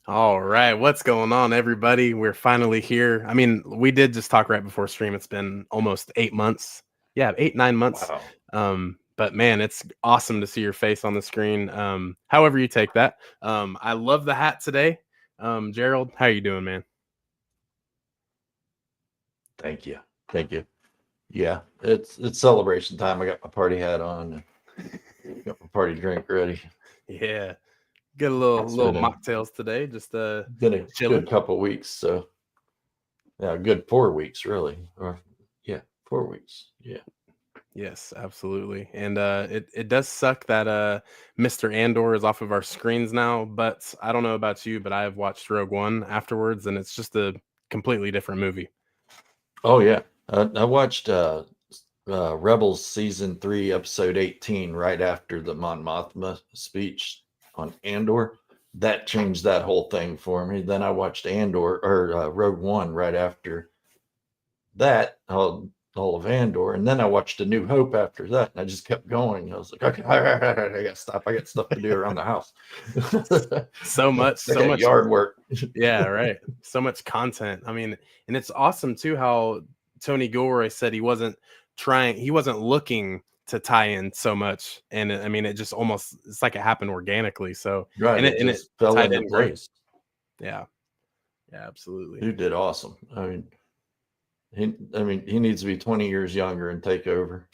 All right, what's going on, everybody? We're finally here. I mean, we did just talk right before stream. It's been almost 8 months. Yeah, 8, 9 months. Wow. But man, it's awesome to see your face on the screen. However you take that. I love the hat today. Gerald, how you doing, man? Thank you. Thank you. Yeah, it's celebration time. I got my party hat on. Got my party drink ready. Yeah, get a little It's little been a mocktails today. Just been a chilling. good couple weeks. So yeah, good 4 weeks really. Or yeah, 4 weeks. Yeah. Yes, absolutely. And it does suck that Mr. Andor is off of our screens now, but I don't know about you, but I have watched Rogue One afterwards and it's just a completely different movie. Oh yeah. I watched Rebels season 3, episode 18, right after the Mon Mothma speech on Andor. That changed that whole thing for me. Then I watched Andor or Rogue One right after that, all of Andor, and then I watched A New Hope after that, and I just kept going. I was like, okay, I got to stop. I got stuff to do around the house. So much, I so got much. yard work. Yeah, right. So much content. I mean, and it's awesome too how Tony Gilroy said he wasn't looking to tie in so much. And I mean, it just almost it's like it happened organically. So Right, it and it just fell tied into in great. place. Yeah. Yeah, absolutely. Dude did awesome. He needs to be 20 years younger and take over.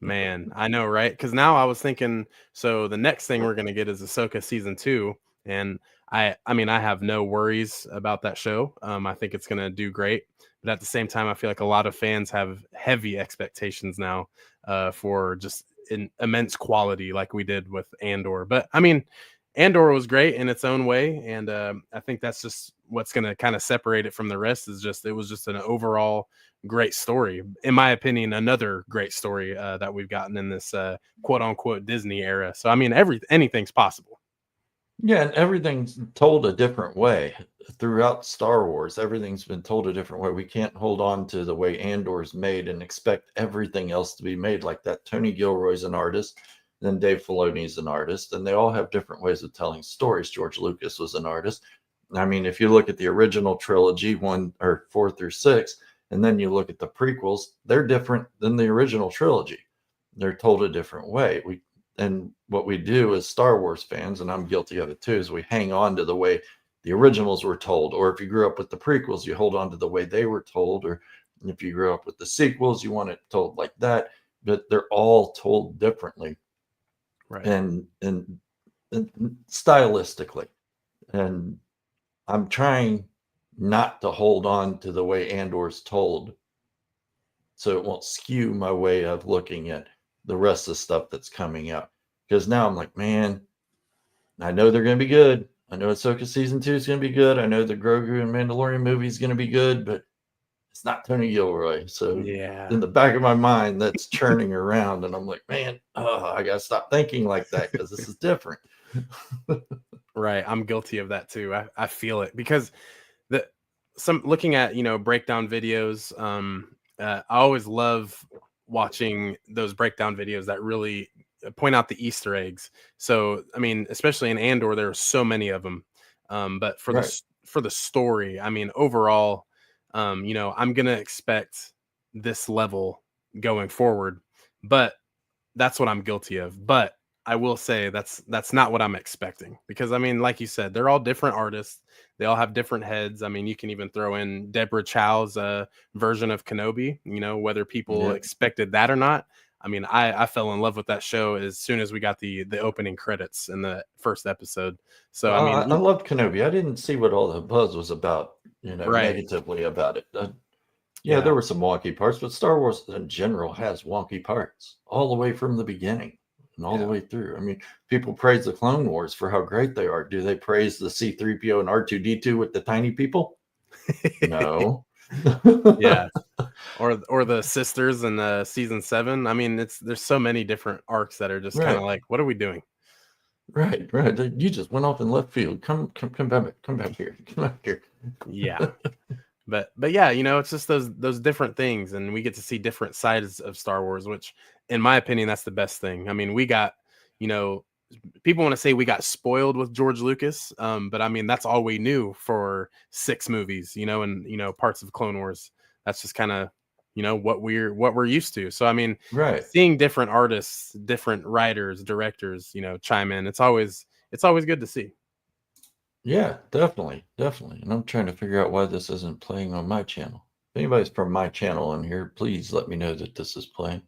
Man, I know, right? Because now I was thinking, so the next thing we're gonna get is Ahsoka season 2, and I mean, I have no worries about that show. I think it's gonna do great, but at the same time, I feel like a lot of fans have heavy expectations now for just immense quality, like we did with Andor. But I mean, Andor was great in its own way, and I think that's just what's gonna kind of separate it from the rest. Is just it was just an overall great story, in my opinion. Another great story that we've gotten in this quote unquote Disney era. So I mean, anything's possible. Yeah, and everything's told a different way throughout Star Wars. Everything's been told a different way. We can't hold on to the way Andor's made and expect everything else to be made like that. Tony Gilroy's an artist, then Dave Filoni's an artist, and they all have different ways of telling stories. George Lucas was an artist. I mean, if you look at the original trilogy, 1 or 4 through 6, and then you look at the prequels, they're different than the original trilogy. They're told a different way. And what we do as Star Wars fans, and I'm guilty of it too, is we hang on to the way the originals were told. Or if you grew up with the prequels, you hold on to the way they were told. Or if you grew up with the sequels, you want it told like that. But they're all told differently Right. and stylistically. And I'm trying not to hold on to the way Andor's told so it won't skew my way of looking at the rest of the stuff that's coming out. Because now I'm like, man, I know they're going to be good. I know Ahsoka season 2 is going to be good. I know the Grogu and Mandalorian movie is going to be good, but it's not Tony Gilroy. So Yeah. in the back of my mind, that's churning around, and I'm like, man, I got to stop thinking like that because this is different. Right. I'm guilty of that too. I feel it because the some looking at breakdown videos. I always love watching those breakdown videos that really point out the Easter eggs. So I mean, especially in Andor, there are so many of them. But Right. for the story, I mean, overall, I'm gonna expect this level going forward, but that's what I'm guilty of. But I will say that's not what I'm expecting because I mean, like you said, they're all different artists. They all have different heads. I mean, you can even throw in Deborah Chow's version of Kenobi. Whether people Yeah. expected that or not. I mean, I fell in love with that show as soon as we got the opening credits in the first episode. So I mean, I loved Kenobi. I didn't see what all the buzz was about, right? negatively about it. Yeah, there Yeah, were some wonky parts, but Star Wars in general has wonky parts all the way from the beginning and all the yeah. way through. I mean, people praise the Clone Wars for how great they are. Do they praise the C3PO and R2D2 with the tiny people? No. Yeah, or the sisters in the season 7. I mean, there's so many different arcs that are just kind of Right, like, what are we doing? right. You just went off in left field. Come back here. Come back here. Yeah. But yeah, it's just those different things, and we get to see different sides of Star Wars, which, in my opinion, that's the best thing. I mean, we got, you know, people want to say we got spoiled with George Lucas, but I mean that's all we knew for 6 movies, and parts of Clone Wars. That's just kind of what we're used to. So I mean, Right. seeing different artists, different writers, directors, chime in, it's always good to see. Yeah, definitely. And I'm trying to figure out why this isn't playing on my channel. If anybody's from my channel in here, please let me know that this is playing.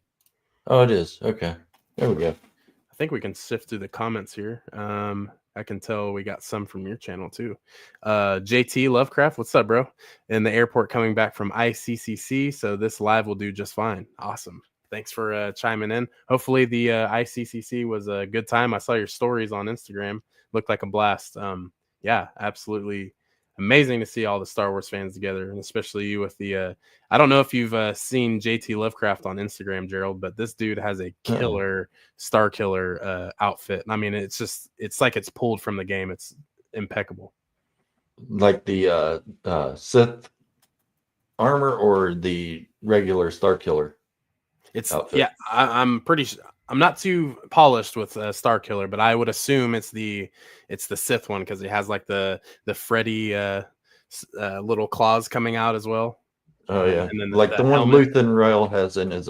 Oh, it is. Okay. There we go. I think we can sift through the comments here. I can tell we got some from your channel too. JT Lovecraft, what's up, bro? In the airport coming back from ICCC, so this live will do just fine. Awesome. Thanks for chiming in. Hopefully the ICCC was a good time. I saw your stories on Instagram. Looked like a blast. Yeah, absolutely amazing to see all the Star Wars fans together, and especially you with the I don't know if you've seen JT Lovecraft on Instagram, Gerald, but this dude has a killer Star Killer outfit. I mean, it's like it's pulled from the game. It's impeccable. Like the Sith armor or the regular Star Killer outfit? Yeah, I'm pretty sure. I'm not too polished with Star Killer, but I would assume it's the Sith one because it has like the Freddy little claws coming out as well. Oh yeah, and then like the one helmet. Luthen Rail has in his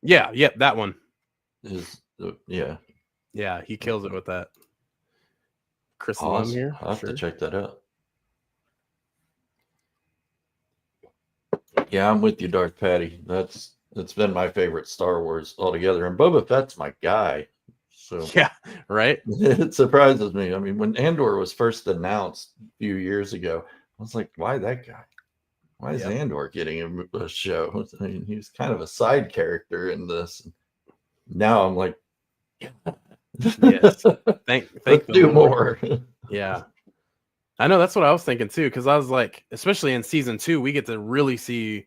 Yeah, yep, that one. Yeah, he kills it with that. Chris Pause. Lum here. I'll have to check that out. Yeah, I'm with you, Darth Patty. That's been my favorite Star Wars altogether, and Boba Fett's my guy. So yeah, right. It surprises me. I mean, when Andor was first announced a few years ago, I was like, why that guy? Why is Andor getting a show? I mean, he was kind of a side character in this. Now I'm like, yes, thank do more. Yeah, I know, that's what I was thinking too, because I was like, especially in season 2, we get to really see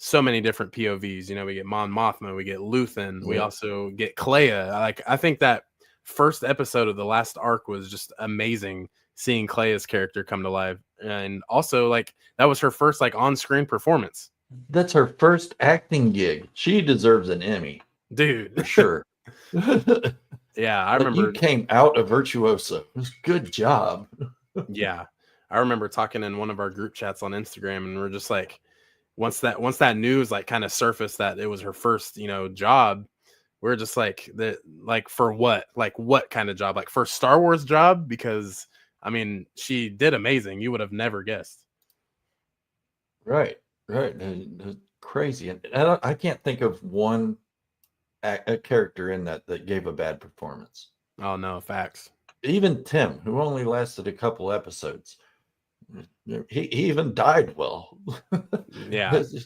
so many different POVs. We get Mon Mothma, we get Luthen, we also get Kleia. Like, I think that first episode of the last arc was just amazing, seeing Kleia's character come to life, and also like that was her first like on-screen performance. That's her first acting gig. She deserves an Emmy, dude, for sure. Yeah, I remember you came out a virtuoso. Good job. Yeah, I remember talking in one of our group chats on Instagram, and we're just like, once that news like kind of surfaced that it was her first job, we're just like, for what, like what kind of job, like first Star Wars job? Because I mean, she did amazing. You would have never guessed. Right. Crazy. And I can't think of one a character in that gave a bad performance. Oh no, facts. Even Tim, who only lasted a couple episodes, he even died well. Yeah, it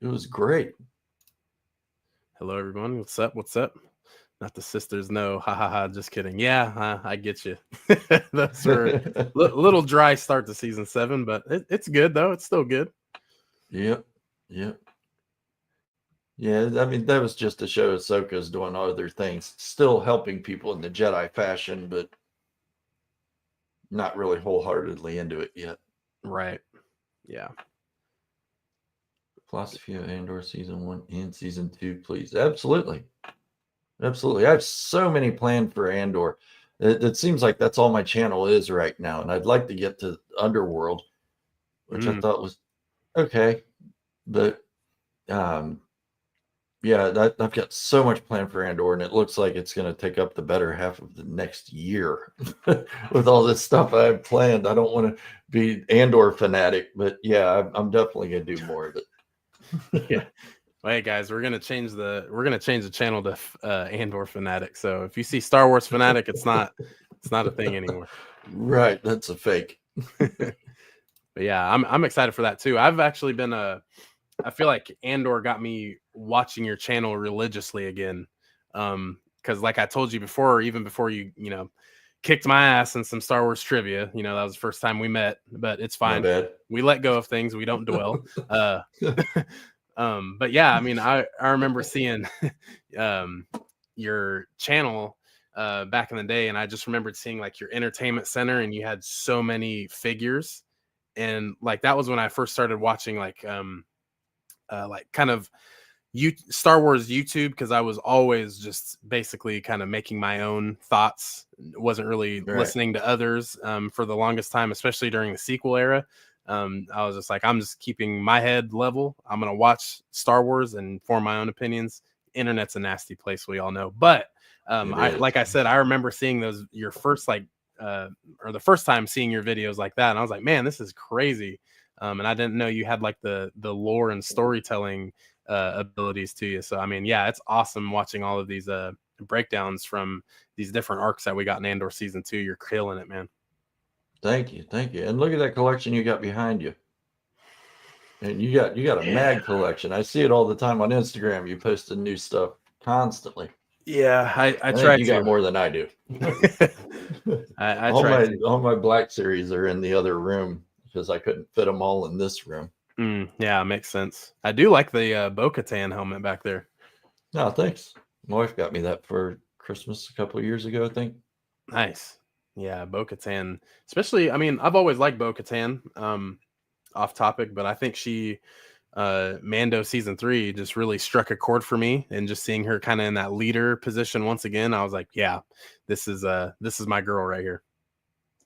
was great. Hello everyone, what's up? Not the sisters, no, ha ha ha, just kidding. Yeah, I get you. Those were a little dry start to season 7, but it's good though. It's still good. Yep. Yeah, I mean, that was just to show Ahsoka's doing other things, still helping people in the Jedi fashion, but not really wholeheartedly into it yet. Right. Yeah. Philosophy of Andor season 1 and season 2, please. Absolutely. I have so many planned for Andor. It seems like that's all my channel is right now, and I'd like to get to Underworld, which I thought was okay, but yeah, I've got so much planned for Andor, and it looks like it's going to take up the better half of the next year with all this stuff I have planned. I don't want to be Andor fanatic, but yeah, I'm definitely going to do more of it. Yeah. Well, hey guys, we're gonna change the channel to Andor fanatic. So if you see Star Wars fanatic, it's not a thing anymore. Right, that's a fake. But yeah, I'm excited for that too. I've actually been I feel like Andor got me watching your channel religiously again. Because like I told you before, even before you kicked my ass in some Star Wars trivia, that was the first time we met, but it's fine. My bad. We let go of things, we don't dwell. But yeah, I mean, I remember seeing your channel back in the day, and I just remembered seeing like your entertainment center, and you had so many figures, and like that was when I first started watching like kind of Star Wars YouTube, because I was always just basically kind of making my own thoughts. Wasn't really Right. listening to others for the longest time, especially during the sequel era. I was just like, I'm just keeping my head level. I'm gonna watch Star Wars and form my own opinions. Internet's a nasty place, we all know. But like I said, I remember seeing your first or the first time seeing your videos like that, and I was like, man, this is crazy. And I didn't know you had like the lore and storytelling abilities to you. So I mean, yeah, it's awesome watching all of these breakdowns from these different arcs that we got in Andor season 2. You're killing it, man. Thank you. And look at that collection you got behind you. And you got a mad collection. I see it all the time on Instagram. You posting new stuff constantly. Yeah, I think try you to. got more than I do. I try to. All my Black series are in the other room because I couldn't fit them all in this room. Yeah, makes sense. I do like the Bo-Katan helmet back there. No, thanks. My wife got me that for Christmas a couple of years ago, I think. Nice. Yeah, Bo-Katan. Especially, I mean, I've always liked Bo-Katan. Off topic, but I think she Mando season 3 just really struck a chord for me, and just seeing her kind of in that leader position once again, I was like, yeah, this is my girl right here.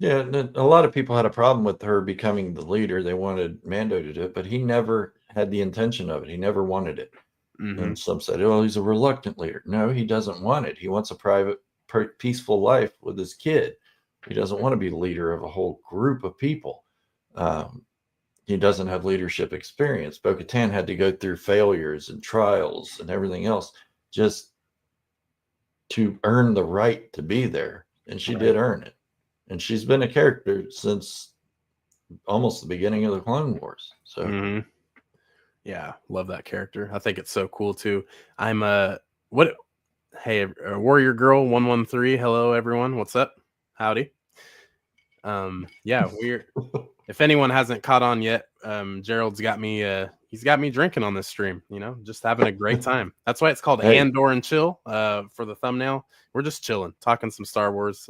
Yeah, a lot of people had a problem with her becoming the leader. They wanted Mando to do it, but he never had the intention of it. He never wanted it. Mm-hmm. And some said, oh, he's a reluctant leader. No, he doesn't want it. He wants a private, peaceful life with his kid. He doesn't want to be the leader of a whole group of people. He doesn't have leadership experience. Bo-Katan had to go through failures and trials and everything else just to earn the right to be there. And she did earn it. And she's been a character since almost the beginning of the Clone Wars. So, yeah, love that character. I think it's so cool too. I'm Hey, Warrior Girl 113. Hello, everyone. What's up? Howdy. Yeah, we're. If anyone hasn't caught on yet, Gerald's got me. He's got me drinking on this stream. You know, just having a great time. That's why it's called Andor and Chill. For the thumbnail, we're just chilling, talking some Star Wars.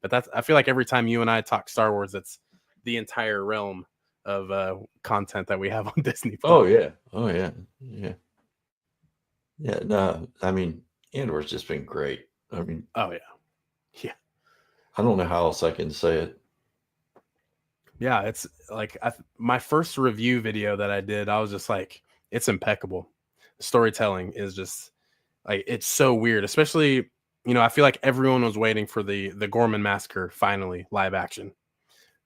But I feel like every time you and I talk Star Wars, it's the entire realm of content that we have on Disney+. Oh yeah. No, I mean, Andor's just been great. I mean, oh yeah. I don't know how else I can say it. Yeah, it's like my first review video that I did, I was just like, it's impeccable. The storytelling is just like, it's so weird, especially, you know, I feel like everyone was waiting for the Gorman Massacre finally live action.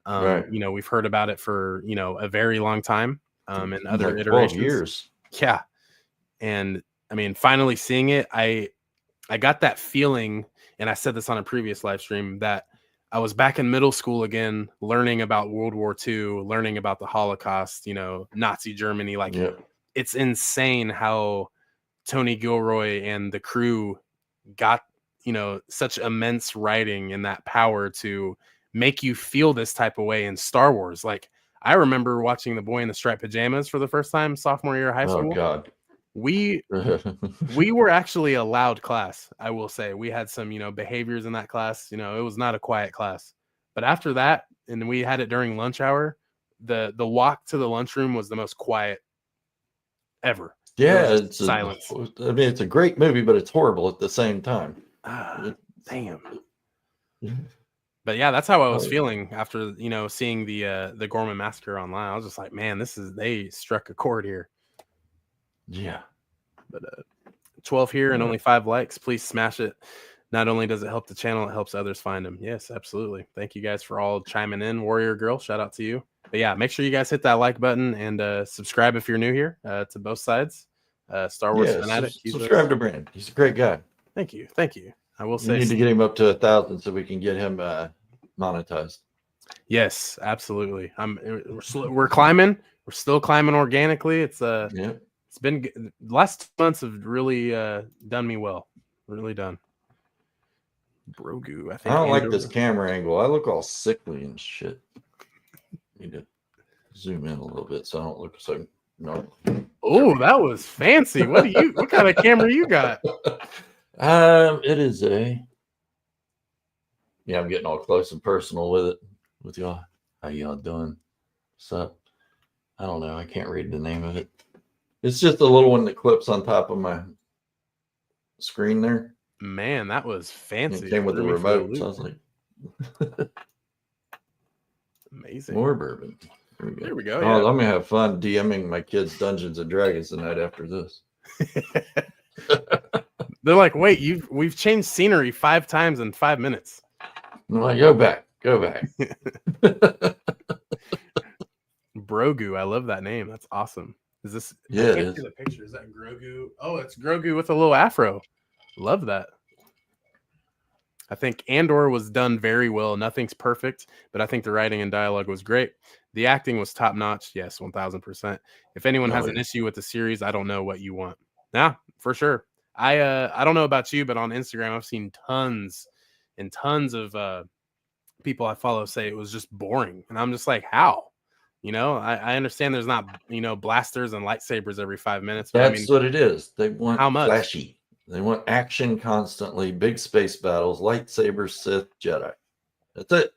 Right. You know, we've heard about it for, you know, a very long time. And other like iterations. 12 years. Yeah. And I mean, finally seeing it, I got that feeling, and I said this on a previous live stream, that I was back in middle school again, learning about World War II, learning about the Holocaust, you know, Nazi Germany. Like, it's insane how Tony Gilroy and the crew got, you know, such immense writing and that power to make you feel this type of way in Star Wars. Like, I remember watching The Boy in the Striped Pajamas for the first time sophomore year of high school. Oh God. We were actually a loud class, I will say. We had some, you know, behaviors in that class. You know, it was not a quiet class. But after that, and we had it during lunch hour, the walk to the lunchroom was the most quiet ever. Yeah, it's silence. I mean, it's a great movie, but it's horrible at the same time. Damn. But yeah, that's how I was feeling after, you know, seeing the Gorman Massacre online. I was just like, man, they struck a chord here. Yeah. But 12 here and only 5 likes. Please smash it. Not only does it help the channel, it helps others find them. Yes, absolutely. Thank you guys for all chiming in. Warrior Girl, shout out to you. But yeah, make sure you guys hit that like button and subscribe if you're new here to both sides. Star Wars fanatic. Subscribe to Brand. He's a great guy. Thank you. I will say you need to get him up to 1,000 so we can get him monetized. Yes, absolutely. We're climbing. We're still climbing organically. It's been the last 2 months have really done me well. Really done. Brogu, I think. I don't like this camera angle. I look all sickly and shit. Need to zoom in a little bit so I don't look so gnarly. Oh, that was fancy. What kind of camera you got? It is I'm getting all close and personal with it. With y'all. How y'all doing? What's up? I don't know. I can't read the name of it. It's just a little one that clips on top of my screen there. Man, that was fancy. It came with the Threw me for a remote, so I loop. was like, Amazing. more bourbon. There we go. Oh, Yeah. I'm gonna have fun DMing my kids Dungeons and Dragons the night after this. They're like, wait, we've changed scenery 5 times in 5 minutes. I'm like, go back. Brogu, I love that name. That's awesome. Is this? Yeah, I it can't is. see the picture. Is that Grogu? Oh, it's Grogu with a little afro. Love that. I think Andor was done very well. Nothing's perfect, but I think the writing and dialogue was great. The acting was top notch. Yes, 1000%. If anyone has an issue with the series, I don't know what you want. Yeah, for sure. I don't know about you, but on Instagram, I've seen tons and tons of people I follow say it was just boring, and I'm just like, how? You know, I understand there's not blasters and lightsabers every 5 minutes, but I mean, That's what it is. They want how much? flashy. They want action constantly, big space battles, lightsabers, Sith, Jedi. That's it.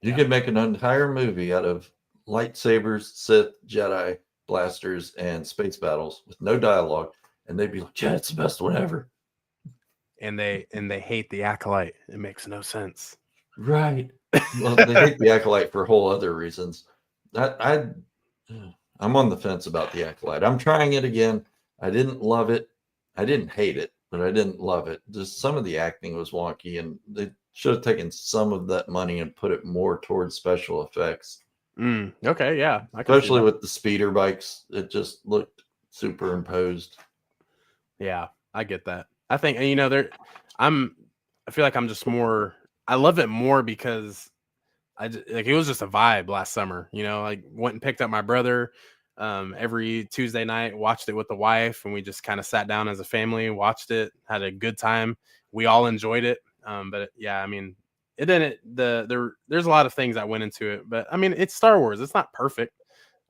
You can make an entire movie out of lightsabers, Sith, Jedi, blasters, and space battles with no dialogue, and they'd be like, "Yeah, it's the best one ever." And they hate the Acolyte. It makes no sense. Right. Well, they hate the Acolyte for whole other reasons. I'm on the fence about the Acolyte. I'm trying it again. I didn't love it. I didn't hate it, but I didn't love it. Just some of the acting was wonky, and they should have taken some of that money and put it more towards special effects. Okay, yeah. Especially with the speeder bikes. It just looked superimposed. Yeah, I get that. I think, you know, I feel like I'm just more, I love it more because like it was just a vibe last summer, you know, like went and picked up my brother every Tuesday night, watched it with the wife, and we just kind of sat down as a family, watched it, had a good time. We all enjoyed it. But yeah, I mean, it didn't, there's a lot of things that went into it, but I mean, it's Star Wars. It's not perfect.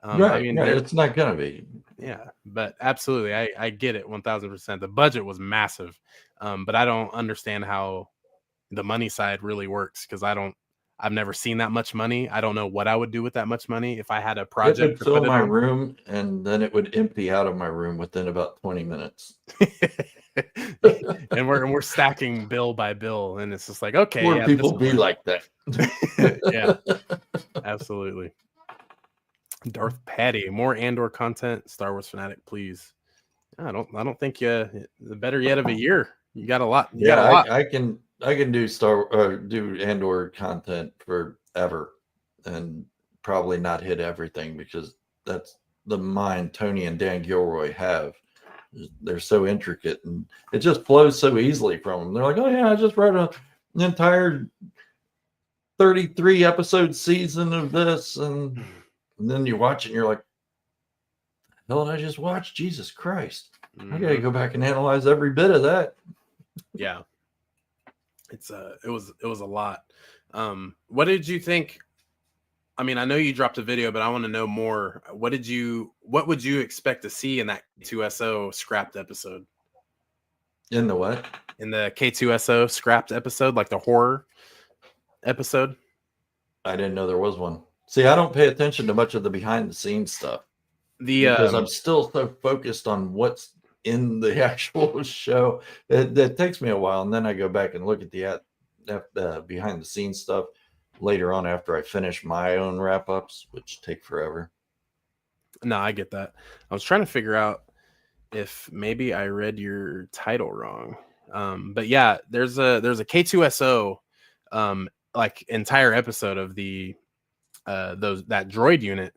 I mean, it's not gonna be. Yeah, but absolutely, I get it 1000%. The budget was massive, but I don't understand how the money side really works because I've never seen that much money. I don't know what I would do with that much money if I had a It project would to fill put it my on. room, and then it would empty out of my room within about 20 minutes. And we're stacking bill by bill, and it's just like, okay, More yeah, people be like that. Yeah, absolutely. Darth Patty, more Andor content, Star Wars fanatic, please. I don't think the better yet of a year. You got a lot. You got a lot. I can do do Andor content forever, and probably not hit everything because that's the mind Tony and Dan Gilroy have. They're so intricate, and it just flows so easily from them. They're like, "Oh yeah, I just wrote an entire 33 episode season of this," and then you watch it, and you're like, "Hell, did I just watch? Jesus Christ! I got to go back and analyze every bit of that." Yeah, it was a lot. What did you think? I mean, I know you dropped a video, but I want to know more. What would you expect to see in that K2SO scrapped episode? In the what? In the K2SO scrapped episode, like the horror episode? I didn't know there was one. See, I don't pay attention to much of the behind the scenes stuff because I'm still so focused on what's in the actual show. It takes me a while, and then I go back and look at the behind the scenes stuff later on after I finish my own wrap ups, which take forever. No, I get that. I was trying to figure out if maybe I read your title wrong. But yeah, there's a K2SO like entire episode of the that droid unit.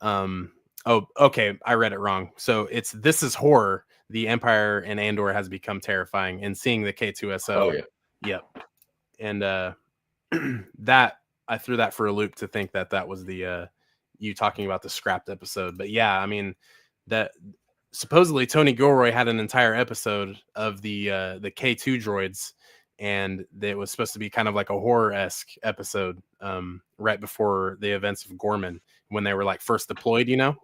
Oh, okay, I read it wrong. So this is horror. The Empire and Andor has become terrifying, and seeing the K2SO. Oh yeah. Yep. And that I threw that for a loop to think that was the you talking about the scrapped episode. But yeah, I mean that supposedly Tony Gilroy had an entire episode of the K2 droids, and it was supposed to be kind of like a horror-esque episode right before the events of Gorman when they were like first deployed, you know?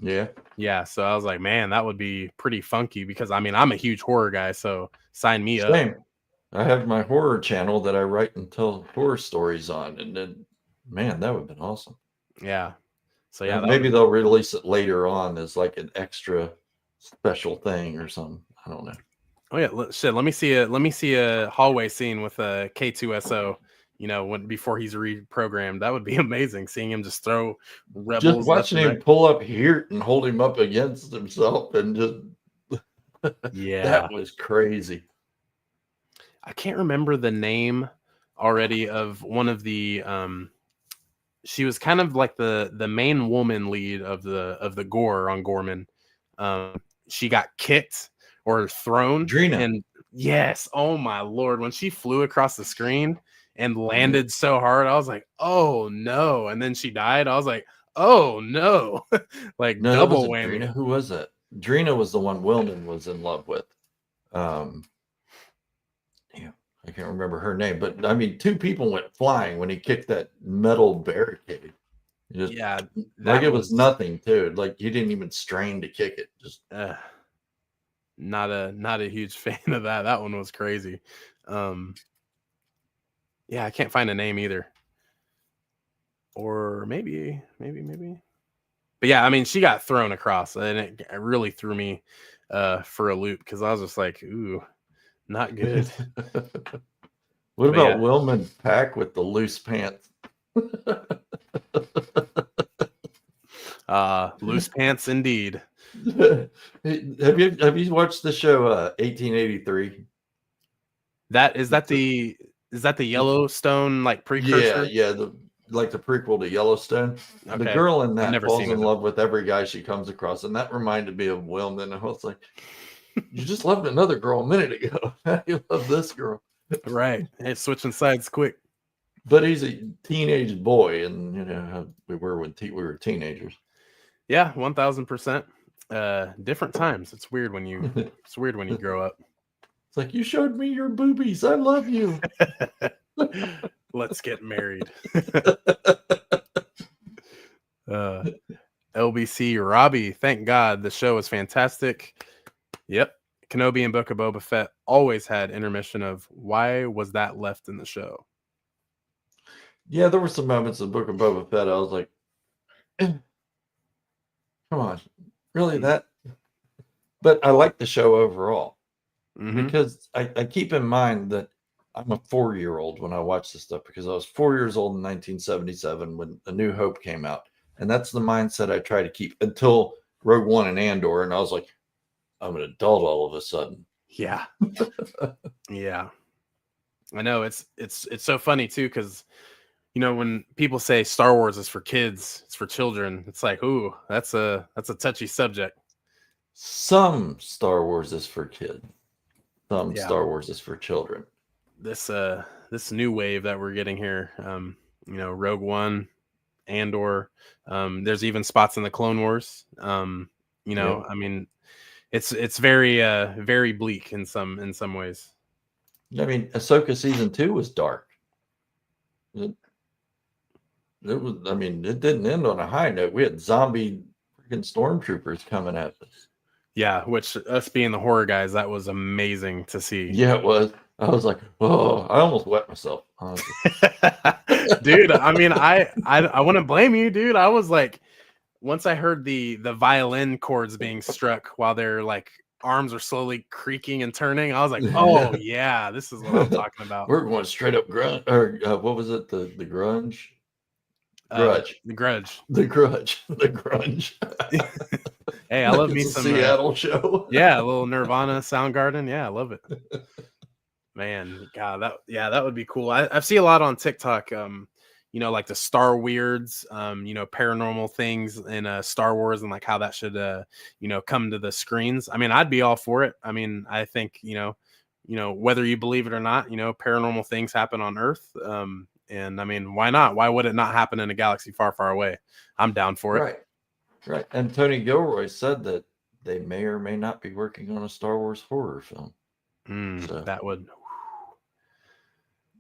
Yeah. So I was like, man, that would be pretty funky because I mean, I'm a huge horror guy, so sign me up. Same. I have my horror channel that I write and tell horror stories on, and then, man, that would have been awesome. Yeah. So yeah, maybe they'll release it later on as like an extra special thing or something. I don't know. Oh yeah, let me see a hallway scene with a K2SO. Before he's reprogrammed, that would be amazing. Seeing him just throw Just rebels left watching and him right. pull up here and hold him up against himself and just Yeah, that was crazy. I can't remember the name already of one of the. She was kind of like the main woman lead of the gore on Gorman. She got kicked or thrown, Drina. and yes, oh my lord, when she flew across the screen and Yeah. landed so hard, I was like, oh no, and then she died. I was like, oh no, like No, that double wasn't whammy. Drina. Who was that? Drina was the one Wilman was in love with. Yeah, I can't remember her name, but I mean, two people went flying when he kicked that metal barricade. Just Yeah, like that it was was nothing, too. Like he didn't even strain to kick it. Just not a huge fan of that. That one was crazy. Yeah, I can't find a name either. Or maybe. But yeah, I mean, she got thrown across, and it really threw me for a loop because I was just like, "Ooh, not good." What But about yeah, Wilman Pack with the loose pants? loose pants indeed. Have you watched the show 1883? That is the Yellowstone like precursor? Yeah, like the prequel to Yellowstone. The Okay, girl in I've that never falls seen in it. love with every guy she comes across, and that reminded me of Wilman. I was like, you just loved another girl a minute ago. Now you love this girl. Right, hey, switching sides quick. But he's a teenage boy, and you know how we were when we were teenagers. Yeah, 1000%. Different times. It's weird when you grow up. It's like, you showed me your boobies. I love you. Let's get married. LBC Robbie, thank God the show is fantastic. Yep. Kenobi and Book of Boba Fett always had intermission of why was that left in the show? Yeah, there were some moments in Book of Boba Fett. I was like, come on, really that? But I like the show overall because I keep in mind that I'm a 4-year-old when I watch this stuff because I was 4 years old in 1977 when A New Hope came out. And that's the mindset I try to keep until Rogue One and Andor. And I was like, I'm an adult all of a sudden. Yeah. Yeah. I know it's so funny too, because when people say Star Wars is for kids, it's for children, it's like, ooh, that's a touchy subject. Some Star Wars is for kids. Some Star Wars is for children. This new wave that we're getting here, Rogue One, Andor, there's even spots in the Clone Wars. I mean, it's very very bleak in some ways. I mean, Ahsoka season 2 was dark. It was. I mean, it didn't end on a high note. We had zombie freaking stormtroopers coming at us. Yeah, which us being the horror guys, that was amazing to see. Yeah, it was. I was like, oh, I almost wet myself. Dude, I mean, I wouldn't blame you, dude. I was like, once I heard the violin chords being struck while their like arms are slowly creaking and turning, I was like, oh yeah, this is what I'm talking about. We're going straight up grunge, or what was it? The grunge? Grudge. The Grudge. The Grudge. The Grunge. Hey, I love me some Seattle show. Yeah, a little Nirvana Soundgarden. Yeah, I love it. Man, God, that would be cool. I've seen a lot on TikTok. Like the Star Weirds, paranormal things in Star Wars and like how that should come to the screens. I mean, I'd be all for it. I mean, I think whether you believe it or not, paranormal things happen on Earth. And I mean, why not? Why would it not happen in a galaxy far, far away? I'm down for it. Right. And Tony Gilroy said that they may or may not be working on a Star Wars horror film. So that would.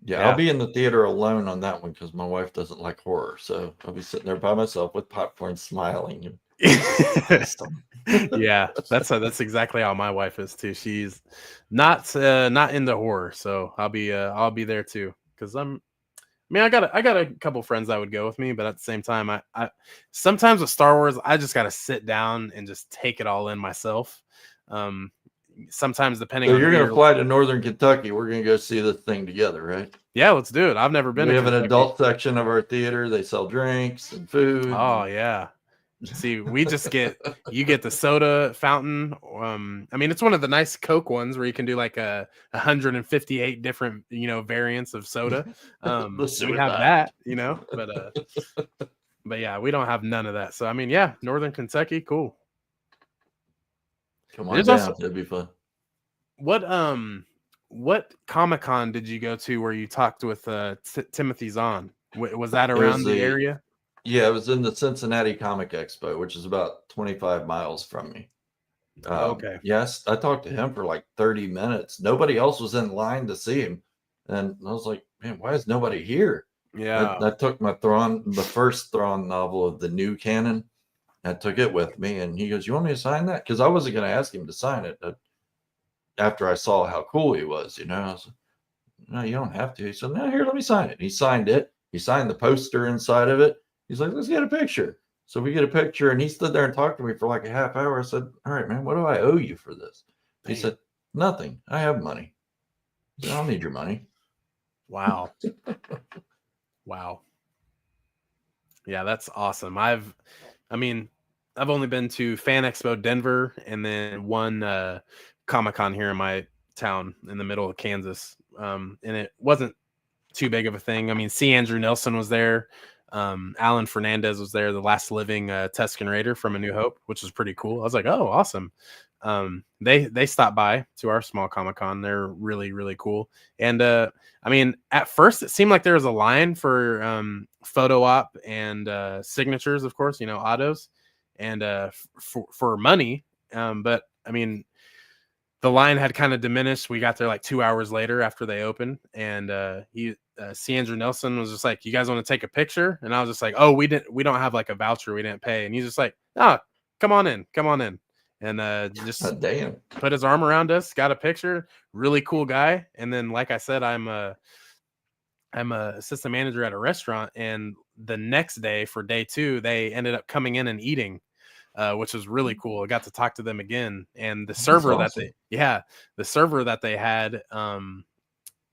Yeah, I'll be in the theater alone on that one because my wife doesn't like horror. So I'll be sitting there by myself with popcorn, smiling. Yeah, that's exactly how my wife is too. She's not into horror, so I'll be there too because mean, I got a couple friends that would go with me, but at the same time, I sometimes with Star Wars, I just got to sit down and just take it all in myself. Um, Sometimes depending So on you're who going to you're. fly to Northern Kentucky. We're going to go see this thing together, right? Yeah, let's do it. I've never been We to have an Kentucky. adult section of our theater. They sell drinks and food. Oh yeah. See, we just you get the soda fountain. I mean, it's one of the nice Coke ones where you can do like 158 different, variants of soda. Let's do We it have that. that, but yeah, we don't have none of that. So I mean, yeah, Northern Kentucky, cool. Come on There's also down. It'd be fun. what Comic-Con did you go to where you talked with Timothy Zahn? Was that It was around the area? it was in the Cincinnati Comic Expo, which is about 25 miles from me. Okay. Yes, I talked to him for like 30 minutes. Nobody else was in line to see him. And I was like, man, why is nobody here? Yeah. I took the first Thrawn novel of the new canon. I took it with me, and he goes, "You want me to sign that?" Because I wasn't going to ask him to sign it after I saw how cool he was. I was like, "No, you don't have to." He said, "No, here, let me sign it." He signed it. He signed the poster inside of it. He's like, "Let's get a picture." So we get a picture, and he stood there and talked to me for like a half hour. I said, "All right, man, what do I owe you for this?" He Damn. said, "Nothing. I have money." I said, "I don't need your money." Wow. Wow. Yeah, that's awesome. I mean, I've only been to Fan Expo Denver and then one Comic-Con here in my town in the middle of Kansas. And it wasn't too big of a thing. I mean, C. Andrew Nelson was there. Alan Fernandez was there, the last living Tusken Raider from A New Hope, which was pretty cool. I was like, oh, awesome. They stopped by to our small Comic-Con. They're really, really cool. And I mean, at first it seemed like there was a line for photo op and signatures, of course, autos, and for money. But I mean, the line had kind of diminished. We got there like 2 hours later after they opened, and C. Andrew Nelson was just like, "You guys want to take a picture?" And I was just like, "Oh, we don't have like a voucher. We didn't pay." And he's just like, "Ah, come on in," and just Damn. put his arm around us, got a picture. Really cool guy. And then, like I said, I'm a assistant manager at a restaurant, and the next day for day 2, they ended up coming in and eating. Which was really cool. I got to talk to them again, and the server awesome. the server that they had,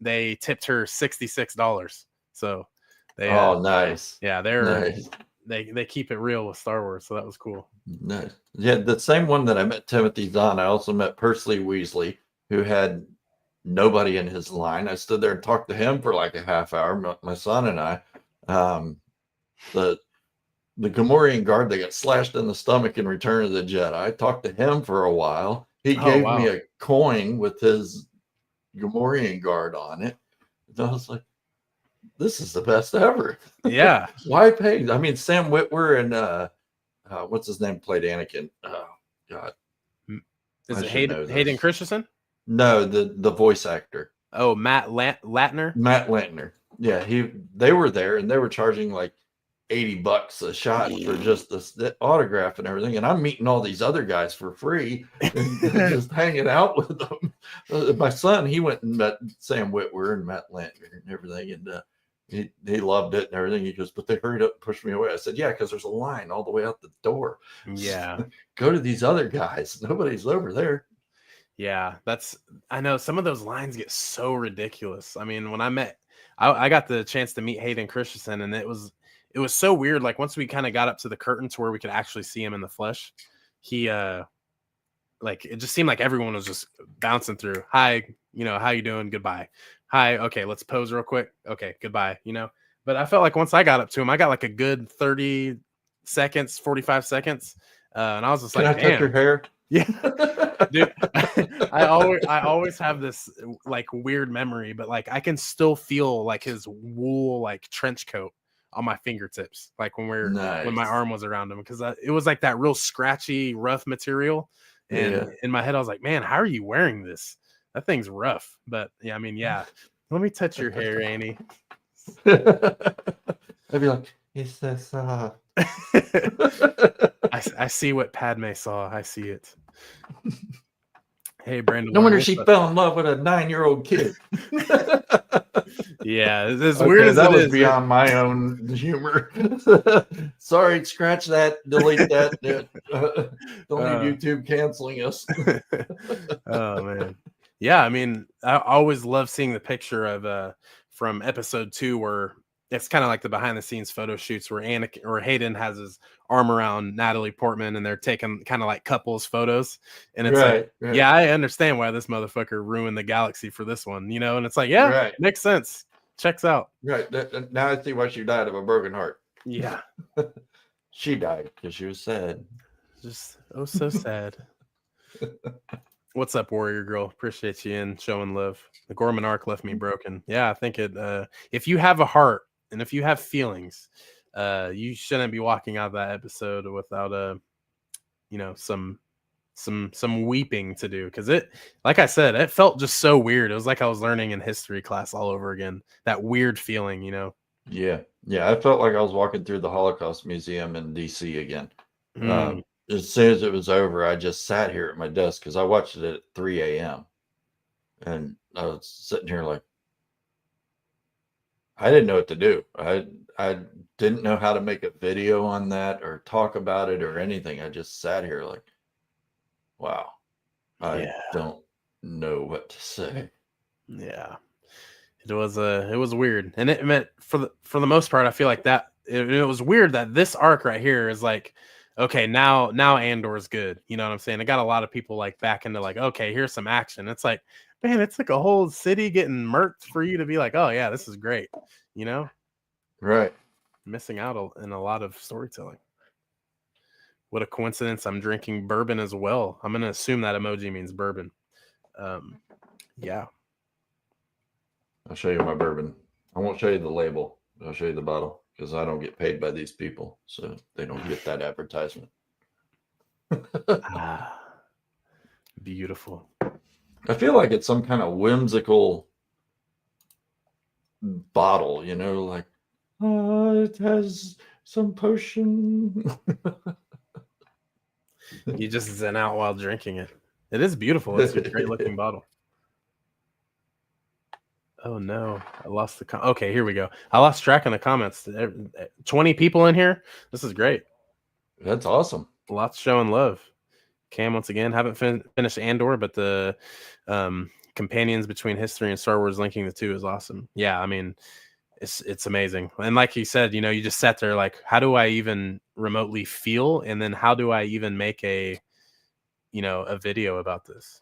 they tipped her $66. So they, Nice. yeah, Nice. they keep it real with Star Wars, so that was cool. Nice. Yeah, the same one that I met Timothy Zahn, I also met Percy Weasley, who had nobody in his line. I stood there and talked to him for like a half hour, my son and I. The Gamorrean guard that got slashed in the stomach in Return of the Jedi. I talked to him for a while. He Oh, gave wow. me a coin with his Gamorrean guard on it. And I was like, this is the best ever. Yeah. Why pay? I mean, Sam Witwer and what's his name played Anakin? Oh, God. Is I it should know Hayden this. Christensen? No, the voice actor. Oh, Matt Latner? Matt Lantner. Yeah, they were there and they were charging like $80 a shot for just the autograph and everything. And I'm meeting all these other guys for free and just hanging out with them. My son, he went and met Sam Witwer and Matt Lantner and everything. And he loved it and everything. He goes, but they hurried up and pushed me away. I said, yeah, because there's a line all the way out the door. Yeah. Go to these other guys. Nobody's over there. Yeah, I know some of those lines get so ridiculous. I mean, when I got the chance to meet Hayden Christensen, and it was so weird. Like once we kind of got up to the curtain to where we could actually see him in the flesh, he like it just seemed like everyone was just bouncing through. Hi, how you doing? Goodbye. Hi, okay, let's pose real quick. Okay, goodbye. But I felt like once I got up to him, I got like a good 30 seconds, 45 seconds, and I was just Can like, I touch your hair? Yeah, dude, I always have this like weird memory, but like I can still feel like his wool like trench coat on my fingertips, like when my Nice. arm was around him, because it was like that real scratchy, rough material. And Yeah. in my head, I was like, man, how are you wearing this? That thing's rough. But yeah, I mean, yeah. Let me touch your hair, Annie. I'd be like, it's so soft. I see what Padme saw. I see it. Hey, No wonder Brandolorian, she what's up? fell in love with a 9-year-old kid. Yeah, as weird Okay, as it that was is, beyond my own humor. Sorry, scratch that, delete that. Don't need uh, YouTube canceling us. oh man, yeah. I mean, I always love seeing the picture of from episode 2 where it's kind of like the behind the scenes photo shoots where Anakin or Hayden has his arm around Natalie Portman and they're taking kind of like couples photos, and it's like, Right, right, yeah, I understand why this motherfucker ruined the galaxy for this one, you know, and it's like, yeah, right, makes sense, checks out, right. Now I see why she died of a broken heart. yeah, She died because she was sad. just oh so sad. What's up, Warrior Girl? Appreciate you in showing love. The Gorman arc left me broken. Yeah, I think it. If you have a heart and if you have feelings, you shouldn't be walking out of that episode without some weeping to do. Because it, like I said, it felt just so weird. It was like I was learning in history class all over again. That weird feeling, you know. Yeah, yeah. I felt like I was walking through the Holocaust Museum in DC again. Mm, As soon as it was over, I just sat here at my desk because I watched it at 3 a.m. And I was sitting here like, I didn't know what to do. I didn't know how to make a video on that or talk about it or anything. I just sat here like, wow, I yeah, don't know what to say. yeah. It was weird, and it meant for the most part, I feel like that it was weird that this arc right here is like, okay, now Andor's good. You know what I'm saying? It got a lot of people like back into like, okay, here's some action. It's like, man, it's like a whole city getting murked for you to be like, oh yeah, this is great. You know, Right. missing out in a lot of storytelling. What a coincidence! I'm drinking bourbon as well. I'm gonna assume that emoji means bourbon. Um, yeah. I'll show you my bourbon. I won't show you the label. I'll show you the bottle because I don't get paid by these people. So they don't get that advertisement. Ah, beautiful. I feel like it's some kind of whimsical bottle, like, oh, it has some potion. You just zen out while drinking it. It is beautiful. It's a great looking bottle. Oh no, I lost the okay, here we go. I lost track in the comments. 20 people in here. This is great. That's awesome. Lots showing love. Cam, once again, haven't finished Andor, but the companions between history and Star Wars linking the two is awesome. Yeah, I mean, it's amazing. And like you said, you just sat there like, how do I even remotely feel? And then how do I even make a video about this?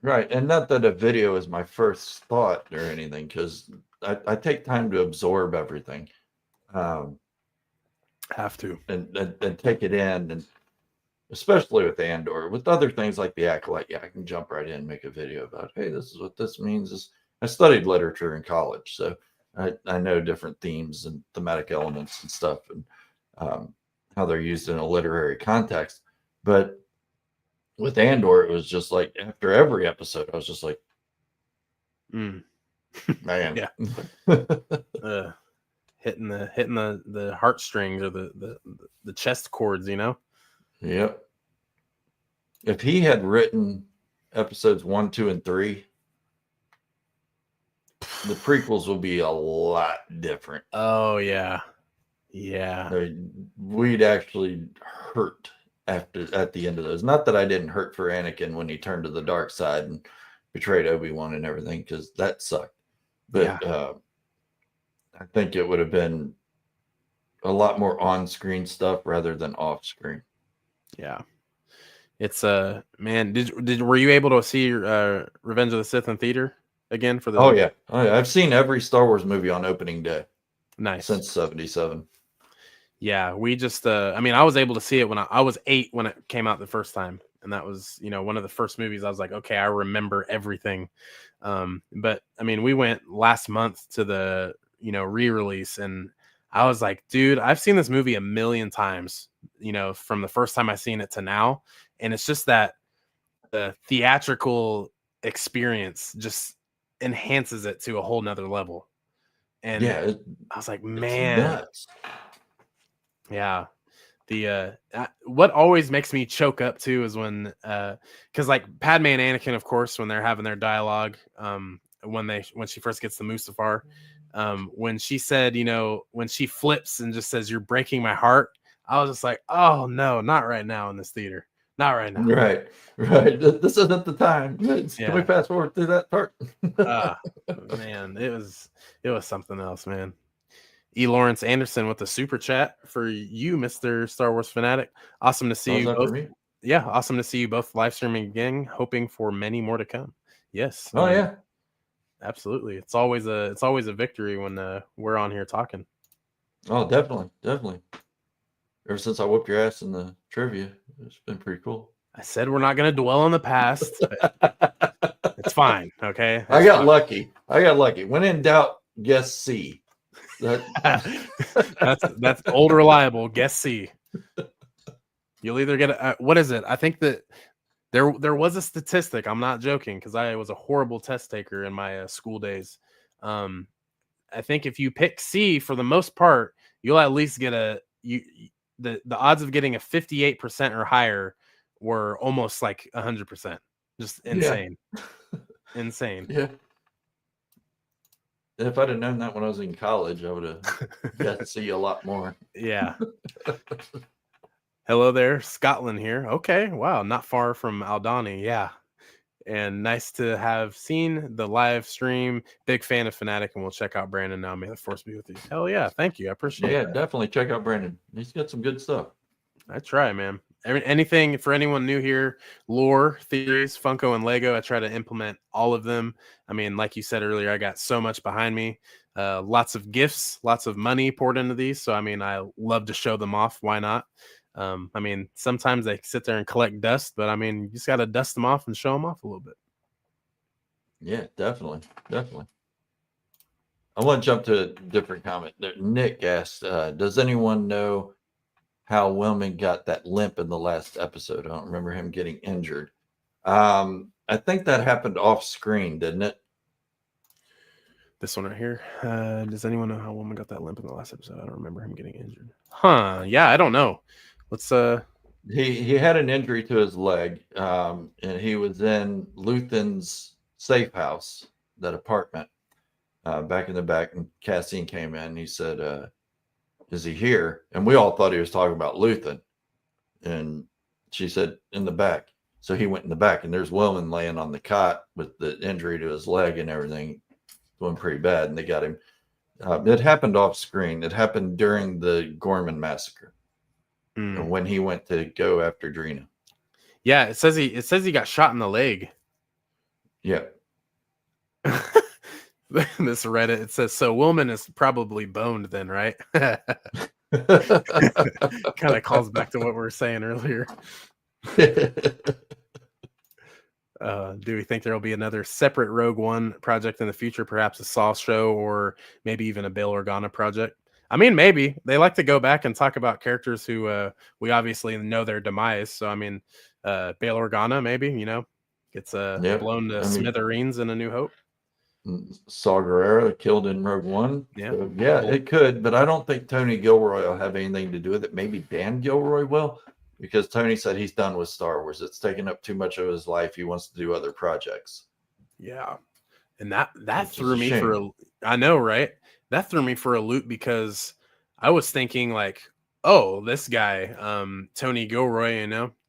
Right. And not that a video is my first thought or anything, because I take time to absorb everything, um, Have to. and take it in. And especially with Andor, with other things like the Acolyte, yeah, I can jump right in and make a video about, hey, this is what this means. I studied literature in college, so I know different themes and thematic elements and stuff, and how they're used in a literary context. But with Andor, it was just like after every episode, I was just like, Mm. man, Yeah. Hitting the heartstrings or the chest chords, Yep. If he had written episodes 1, 2, and 3, the prequels will be a lot different. Oh yeah. Yeah. We'd actually hurt at the end of those. Not that I didn't hurt for Anakin when he turned to the dark side and betrayed Obi-Wan and everything, because that sucked. But Yeah. I think it would have been a lot more on-screen stuff rather than off-screen. Yeah. It's man, were you able to see Revenge of the Sith in theater again for the Oh yeah. I've seen every Star Wars movie on opening day nice. since 77. Yeah, we just I mean, I was able to see it when I was 8 when it came out the first time. And that was, one of the first movies I was like, okay, I remember everything. But I mean, we went last month to the, re-release, and I was like, dude, I've seen this movie a million times, from the first time I seen it to now. And it's just that the theatrical experience just enhances it to a whole nother level. And Yeah, I was like, it's man, nuts. yeah. What always makes me choke up too is when because like Padme and Anakin, of course, when they're having their dialogue, when she first gets to Mustafar, when she said, when she flips and just says, "You're breaking my heart," I was just like, "Oh no, not right now in this theater, not right now." Right. This isn't the time. Can we Yeah. fast forward through that part? Man, it was something else, man. E. Lawrence Anderson with the super chat for you, Mr. Star Wars fanatic. Awesome to see How's you that both. for me? Yeah, awesome to see you both live streaming again. Hoping for many more to come. Yes, Oh yeah. absolutely. It's always a victory when we're on here talking. Oh, definitely. Ever since I whooped your ass in the trivia, it's been pretty cool. I said we're not going to dwell on the past, but it's fine. Okay, I it's got fine. lucky. When in doubt, guess C. That's old reliable. Guess C. You'll either get what is it? I think that there was a statistic. I'm not joking because I was a horrible test taker in my school days. I think if you pick C for the most part, you'll at least get the odds of getting a 58% or higher were almost like 100%. Just insane. Yeah. Insane. Yeah. If I'd have known that when I was in college, I would have got C a lot more. Yeah. Hello there, Scotland here. Okay, wow, not far from Aldani. Yeah, and nice to have seen the live stream. Big fan of Fnatic, and we'll check out Brandon now. May the force be with you. Hell yeah, thank you. I appreciate Yeah, that. definitely check out Brandon. He's got some good stuff. I try, man. Anything for anyone new here, lore, theories, Funko, and Lego, I try to implement all of them. I mean, like you said earlier, I got so much behind me. Lots of gifts, lots of money poured into these. So, I mean, I love to show them off. Why not? I mean, sometimes they sit there and collect dust, but I mean, you just got to dust them off and show them off a little bit. Yeah, definitely. I want to jump to a different comment. Nick asked, does anyone know how Wilman got that limp in the last episode? I don't remember him getting injured. I think that happened off screen, didn't it? This one right here. Does anyone know how Woman got that limp in the last episode? I don't remember him getting injured. Huh. Yeah, I don't know. Let's He had an injury to his leg, and he was in Luthen's safe house, that apartment, back in the back, and Cassian came in and he said, is he here? And we all thought he was talking about Luthen. And she said, in the back. So he went in the back, and there's Wilman laying on the cot with the injury to his leg and everything going pretty bad, and they got him. It happened off screen. It happened during the Gorman massacre, when he went to go after Drina. Yeah, it says he got shot in the leg. Yeah. This Reddit, it says, so Wilman is probably boned then, right? Kind of calls back to what we were saying earlier. Do we think there will be another separate Rogue One project in the future, perhaps a Saw show or maybe even a Bail Organa project? I mean, maybe. They like to go back and talk about characters who we obviously know their demise. So, I mean, Bail Organa, maybe, gets blown to smithereens in A New Hope. Saw Gerrera killed in Rogue One. Yeah. So, yeah, it could, but I don't think Tony Gilroy will have anything to do with it. Maybe Dan Gilroy will, because Tony said he's done with Star Wars. It's taken up too much of his life. He wants to do other projects. Yeah. And that threw me for I know, right? That threw me for a loop because I was thinking like, oh, this guy, Tony Gilroy,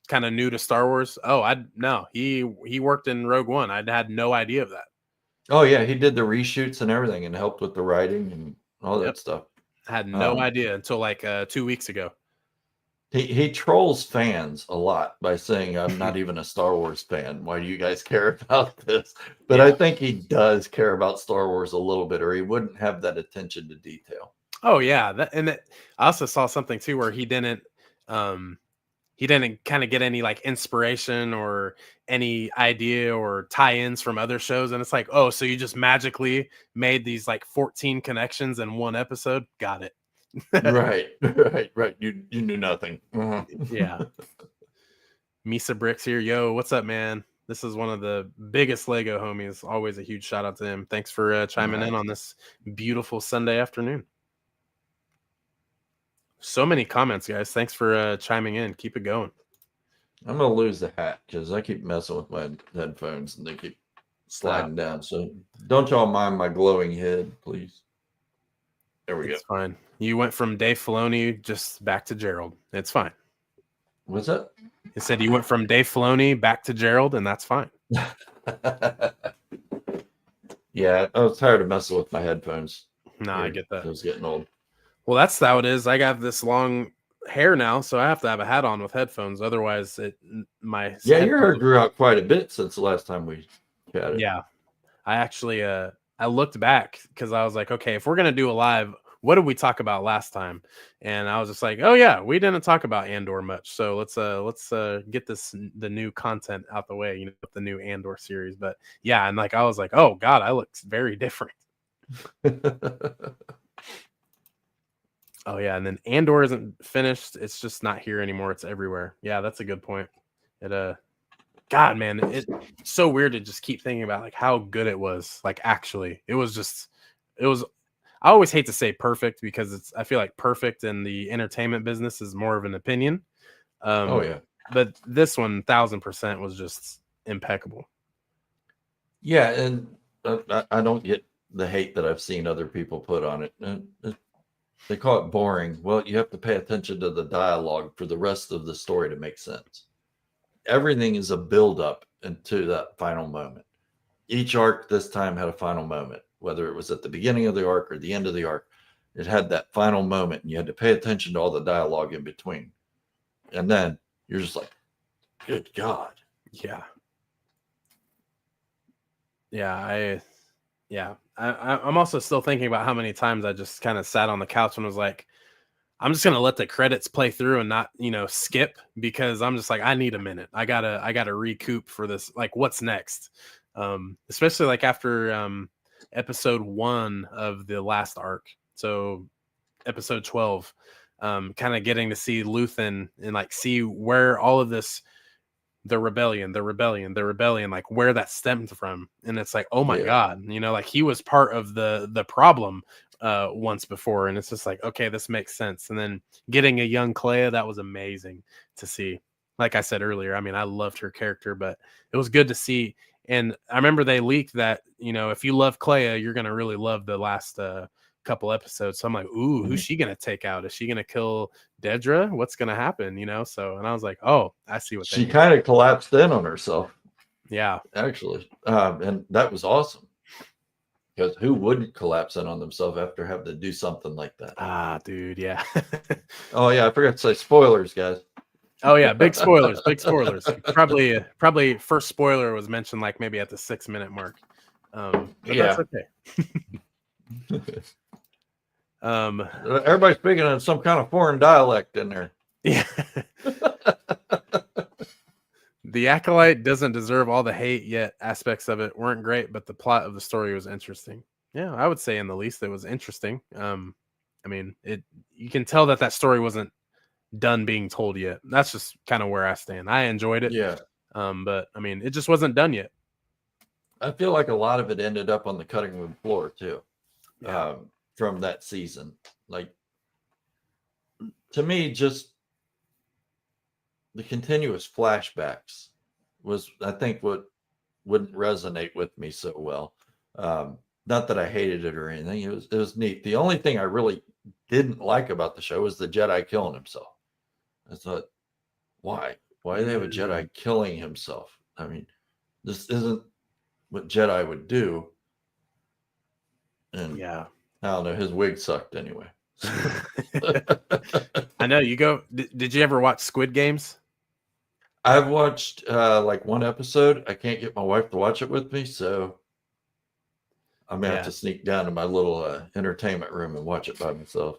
kind of new to Star Wars. Oh, he worked in Rogue One. I had no idea of that. Oh yeah, he did the reshoots and everything and helped with the writing and all that stuff. I had no idea until like 2 weeks ago. He trolls fans a lot by saying, I'm not even a Star Wars fan. Why do you guys care about this? But I think he does care about Star Wars a little bit, or he wouldn't have that attention to detail. Oh yeah. I also saw something too where he didn't kind of get any like inspiration or any idea or tie-ins from other shows. And it's like, oh, so you just magically made these like 14 connections in one episode. Got it. Right. You knew nothing. Yeah. Misa Bricks here. Yo, what's up, man? This is one of the biggest Lego homies. Always a huge shout out to him. Thanks for chiming in on this beautiful Sunday afternoon. So many comments, guys. Thanks for chiming in. Keep it going. I'm gonna lose the hat because I keep messing with my headphones and they keep sliding down. So don't y'all mind my glowing head, please. There we go. It's fine. You went from Dave Filoni just back to Gerald. It's fine. What's that? It said you went from Dave Filoni back to Gerald, and that's fine. Yeah, I was tired of messing with my headphones. No, I get that. I was getting old. Well, that's how it is. I got this long hair now, so I have to have a hat on with headphones. Otherwise, your hair grew out quite a bit since the last time we chatted. Yeah, I actually I looked back because I was like, okay, if we're gonna do a live, what did we talk about last time? And I was just like, oh yeah, we didn't talk about Andor much, so let's get the new content out the way, the new Andor series. But yeah, and like I was like, oh god, I look very different. Oh yeah, and then Andor isn't finished. It's just not here anymore. It's everywhere. Yeah, that's a good point. God, man, it's so weird to just keep thinking about like how good it was. Like actually, it was. I always hate to say perfect because I feel like perfect in the entertainment business is more of an opinion. Oh yeah, but this one 1000% was just impeccable. Yeah, and I don't get the hate that I've seen other people put on it. They call it boring. Well, you have to pay attention to the dialogue for the rest of the story to make sense. Everything is a build-up into that final moment. Each arc this time had a final moment, whether it was at the beginning of the arc or the end of the arc. It had that final moment, and you had to pay attention to all the dialogue in between. And then you're just like, good God. Yeah. I'm also still thinking about how many times I just kind of sat on the couch and was like, I'm just gonna let the credits play through and not, skip, because I'm just like, I need a minute. I gotta recoup for this. Like, what's next? Especially like after episode 1 of the last arc. So episode 12, kind of getting to see Luthen and like see where all of this, the rebellion, like where that stemmed from. And it's like, oh my God, like he was part of the problem once before. And it's just like, okay, this makes sense. And then getting a young Clea, that was amazing to see. Like I said earlier, I mean, I loved her character, but it was good to see. And I remember they leaked that, if you love Clea, you're going to really love the last couple episodes. So I'm like, ooh, who's she going to take out? Is she going to kill Dedra? What's going to happen? So, and I was like, oh, I see what she kind of collapsed in on herself. Yeah, actually. And that was awesome. Because who wouldn't collapse in on themselves after having to do something like that? Ah, dude, yeah. Oh yeah, I forgot to say spoilers, guys. Oh yeah, big spoilers, big spoilers. Probably first spoiler was mentioned like maybe at the 6-minute mark. But that's okay. Everybody's speaking in some kind of foreign dialect in there. Yeah. The Acolyte doesn't deserve all the hate, yet aspects of it weren't great, but the plot of the story was interesting. Yeah, I would say in the least it was interesting. I mean, you can tell that story wasn't done being told yet. That's just kind of where I stand. I enjoyed it. Yeah. But I mean, it just wasn't done yet. I feel like a lot of it ended up on the cutting room floor too. Yeah. From that season. Like, to me, just the continuous flashbacks was, I think, what wouldn't resonate with me so well. Not that I hated it or anything. It was neat. The only thing I really didn't like about the show was the Jedi killing himself. I thought, why? Why do they have a Jedi killing himself? I mean, this isn't what Jedi would do. And yeah, I don't know. His wig sucked anyway. I know you go. Did you ever watch Squid Games? I've watched like one episode. I can't get my wife to watch it with me, so I'm gonna have to sneak down to my little entertainment room and watch it by myself.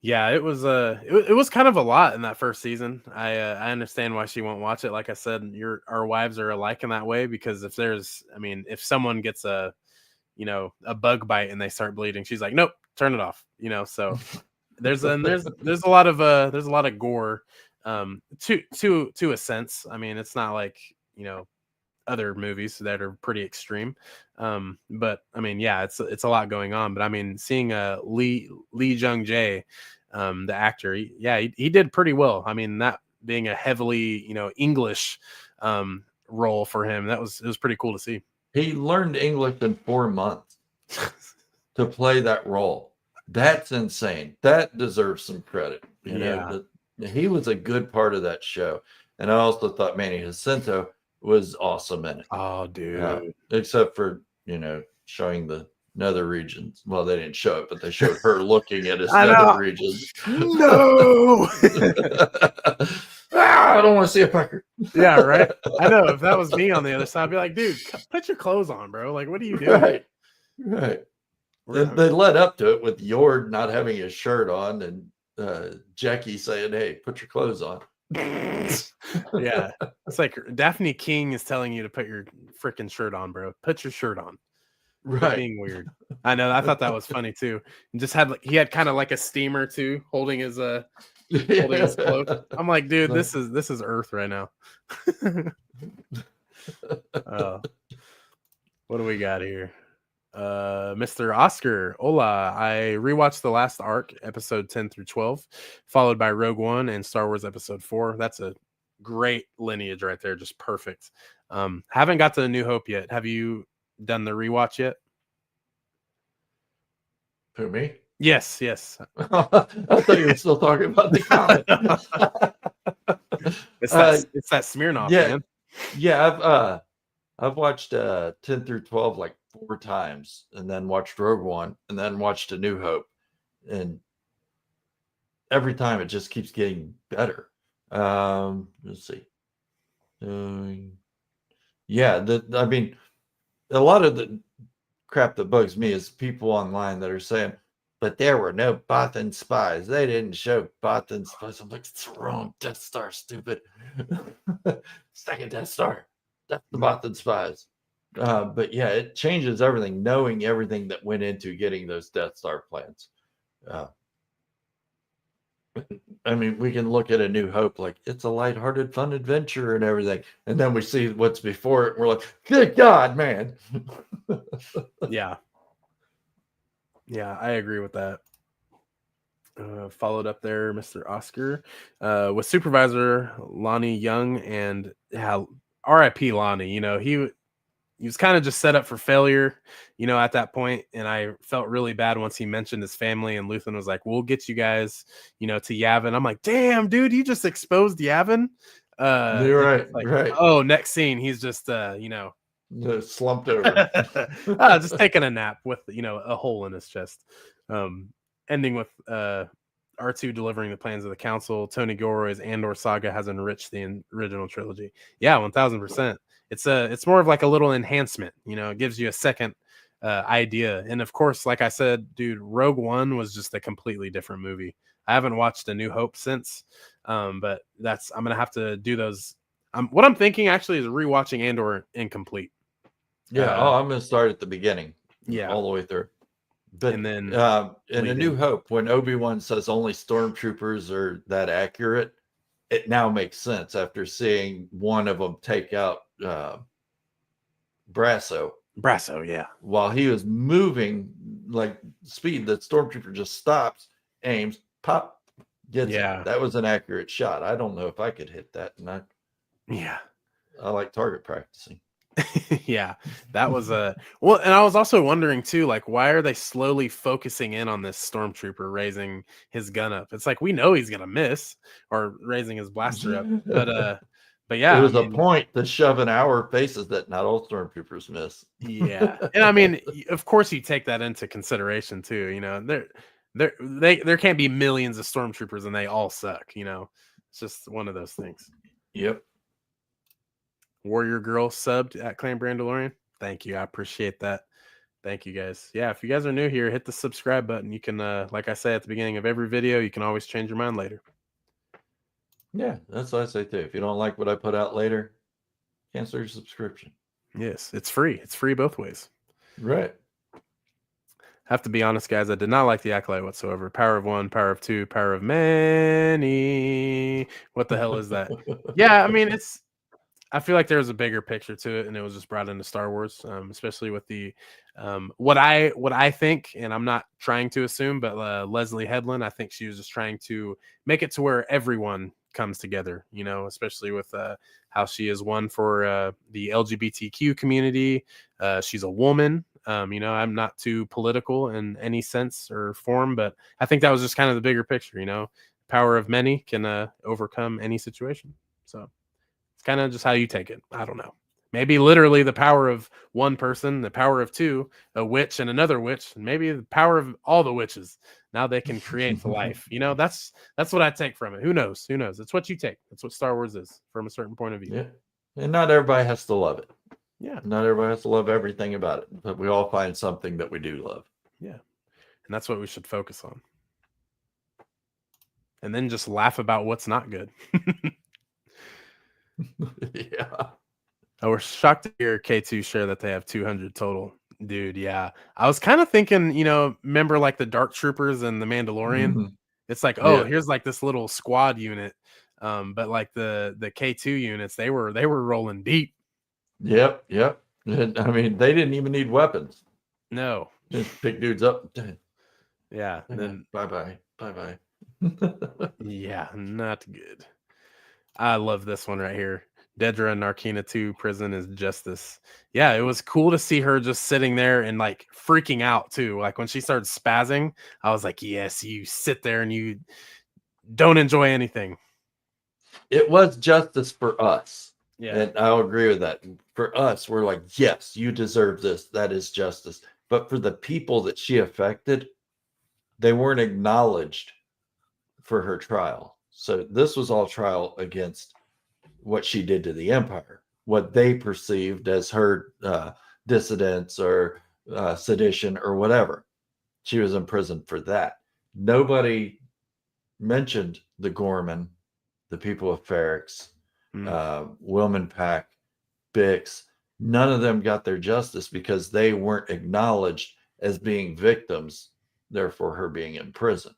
Yeah, it was it was kind of a lot in that first season. I understand why she won't watch it. Like I said, our wives are alike in that way, because if someone gets a bug bite and they start bleeding, she's like, nope, turn it off. So there's a lot of gore, to a sense. I mean, it's not like other movies that are pretty extreme, but I mean, yeah, it's a lot going on. But I mean, seeing Lee Jung Jae the actor. He did pretty well. I mean, that being a heavily, English role for him, it was pretty cool to see. He learned English in 4 months to play that role. That's insane. That deserves some credit. You know, he was a good part of that show. And I also thought Manny Jacinto was awesome in it. Oh, dude. Except for, showing the nether regions. Well, they didn't show it, but they showed her looking at his nether regions. No! I don't want to see a pecker. Yeah, right? I know. If that was me on the other side, I'd be like, dude, put your clothes on, bro. Like, what are you doing? Right. They led up to it with Yord not having his shirt on and Jackie saying, hey, put your clothes on. Yeah. It's like Daphne King is telling you to put your freaking shirt on, bro. Put your shirt on. Right. Being weird. I know. I thought that was funny too. And just he had kind of like a steamer too, holding his cloak. I'm like, dude, this is Earth right now. What do we got here? Mr. Oscar, hola. I rewatched the last arc, episode 10 through 12, followed by Rogue One and Star Wars episode 4. That's a great lineage right there. Just perfect. Haven't got to the New Hope yet. Have you done the rewatch yet? Who, me? Yes. I thought you were still talking about the comic. It's that Smirnoff, man. Yeah, I've watched 10 through 12 like 4 times, and then watched Rogue One, and then watched A New Hope, and every time it just keeps getting better. Let's see. I mean, a lot of the crap that bugs me is people online that are saying, but there were no Bothan spies. They didn't show Bothan spies. I'm like, it's wrong. Death Star, stupid. Second Death Star. That's the Bothan spies. But yeah, it changes everything, knowing everything that went into getting those Death Star plans. I mean, we can look at A New Hope like it's a lighthearted, fun adventure and everything. And then we see what's before it. And we're like, good God, man. Yeah, I agree with that. Followed up there, Mr. Oscar, with Supervisor Lonnie Young, and R.I.P. Lonnie. He was kind of just set up for failure, at that point. And I felt really bad once he mentioned his family, and Luthen was like, we'll get you guys, to Yavin. I'm like, damn, dude, you just exposed Yavin. You're right. Right. Oh, next scene, he's just, slumped over. Just taking a nap with, a hole in his chest. Ending with R2 delivering the plans of the council. Tony Gilroy's Andor saga has enriched the original trilogy. Yeah, 1000%. It's more of like a little enhancement, it gives you a second idea. And of course, like I said, dude, Rogue One was just a completely different movie. I haven't watched A New Hope since, but I'm gonna have to do those. What I'm thinking actually is rewatching Andor incomplete. Yeah, I'm gonna start at the beginning. Yeah, all the way through. But and then in A New Hope, when Obi-Wan says only stormtroopers are that accurate, it now makes sense after seeing one of them take out Brasso, yeah. While he was moving like speed, the stormtrooper just stops, aims, pop, gets it. That was an accurate shot. I don't know if I could hit that. And I like target practicing. Yeah, that was well, and I was also wondering too, like, why are they slowly focusing in on this stormtrooper raising his gun up? It's like, we know he's gonna miss, or raising his blaster up, but yeah, it was a point to shove in our faces that not all stormtroopers miss. Yeah, and I mean, of course, you take that into consideration too. There can't be millions of stormtroopers and they all suck. It's just one of those things. Yep. Warrior Girl subbed at Clan Brandolorian. Thank you. I appreciate that. Thank you, guys. Yeah, if you guys are new here, hit the subscribe button. You can, like I say at the beginning of every video, you can always change your mind later. Yeah, that's what I say too. If you don't like what I put out later, cancel your subscription. Yes, it's free. It's free both ways. Right. Have to be honest, guys. I did not like the Acolyte whatsoever. Power of one, power of two, power of many. What the hell is that? Yeah, I mean, I feel like there's a bigger picture to it, and it was just brought into Star Wars, especially with the what I think, and I'm not trying to assume, but Leslie Headland, I think she was just trying to make it to where everyone comes together, especially with how she is one for the LGBTQ community. She's a woman. I'm not too political in any sense or form, but I think that was just kind of the bigger picture. Power of many can overcome any situation. So. It's kind of just how you take it. I don't know. Maybe literally the power of one person, the power of two, a witch and another witch, and maybe the power of all the witches. Now they can create the life. That's what I take from it. Who knows? Who knows? It's what you take. That's what Star Wars is from a certain point of view. Yeah. And not everybody has to love it. Yeah. Not everybody has to love everything about it, but we all find something that we do love. Yeah. And that's what we should focus on. And then just laugh about what's not good. Yeah. We're shocked to hear K2 share that they have 200 total. Dude, yeah. I was kind of thinking, remember like the Dark Troopers and the Mandalorian? Mm-hmm. It's like, oh, here's like this little squad unit. But like the K2 units, they were rolling deep. Yep. I mean, they didn't even need weapons. No. Just pick dudes up. Yeah. Then bye. Yeah, not good. I love this one right here. Dedra Narkina 2 prison is justice. Yeah, it was cool to see her just sitting there and like freaking out too. Like when she started spazzing, I was like, yes, you sit there and you don't enjoy anything. It was justice for us. Yeah. And I'll agree with that. For us, we're like, yes, you deserve this. That is justice. But for the people that she affected, they weren't acknowledged for her trial. So this was all trial against what she did to the Empire, what they perceived as her dissidence or sedition or whatever. She was in prison for that. Nobody mentioned the Gorman, the people of Ferrix, Wilman Pack, Bix. None of them got their justice because they weren't acknowledged as being victims, therefore her being in prison.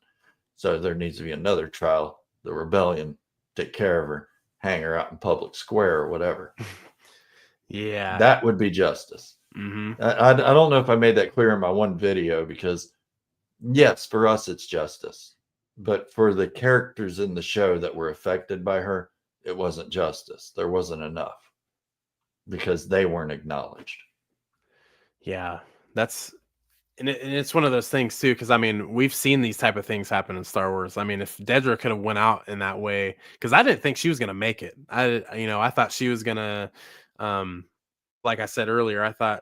So there needs to be another trial, the rebellion, take care of her, hang her out in public square or whatever. Yeah. That would be justice. Mm-hmm. I don't know if I made that clear in my one video because, yes, for us, it's justice. But for the characters in the show that were affected by her, it wasn't justice. There wasn't enough because they weren't acknowledged. Yeah, and it's one of those things too, because I mean, we've seen these type of things happen in Star Wars. I mean, if Dedra could have went out in that way, because I didn't think she was gonna make it. I thought she was gonna, like I said earlier, I thought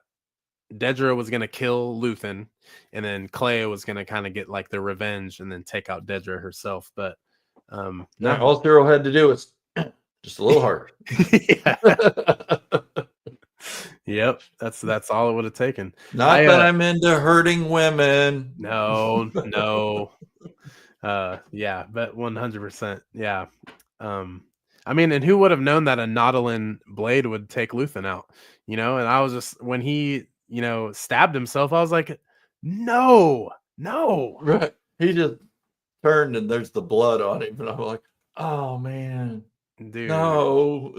Dedra was gonna kill Luthen, and then Clea was gonna kind of get like the revenge and then take out Dedra herself. But no, all Cyril had to do was just a little harder. Yep, that's all it would have taken. Not that I'm into hurting women. No. Yeah, but 100%. Yeah. I mean, and who would have known that a Nautilin blade would take Luthen out? And I was just when he, stabbed himself, I was like, no. Right. He just turned and there's the blood on him, and I'm like, oh man, dude, no.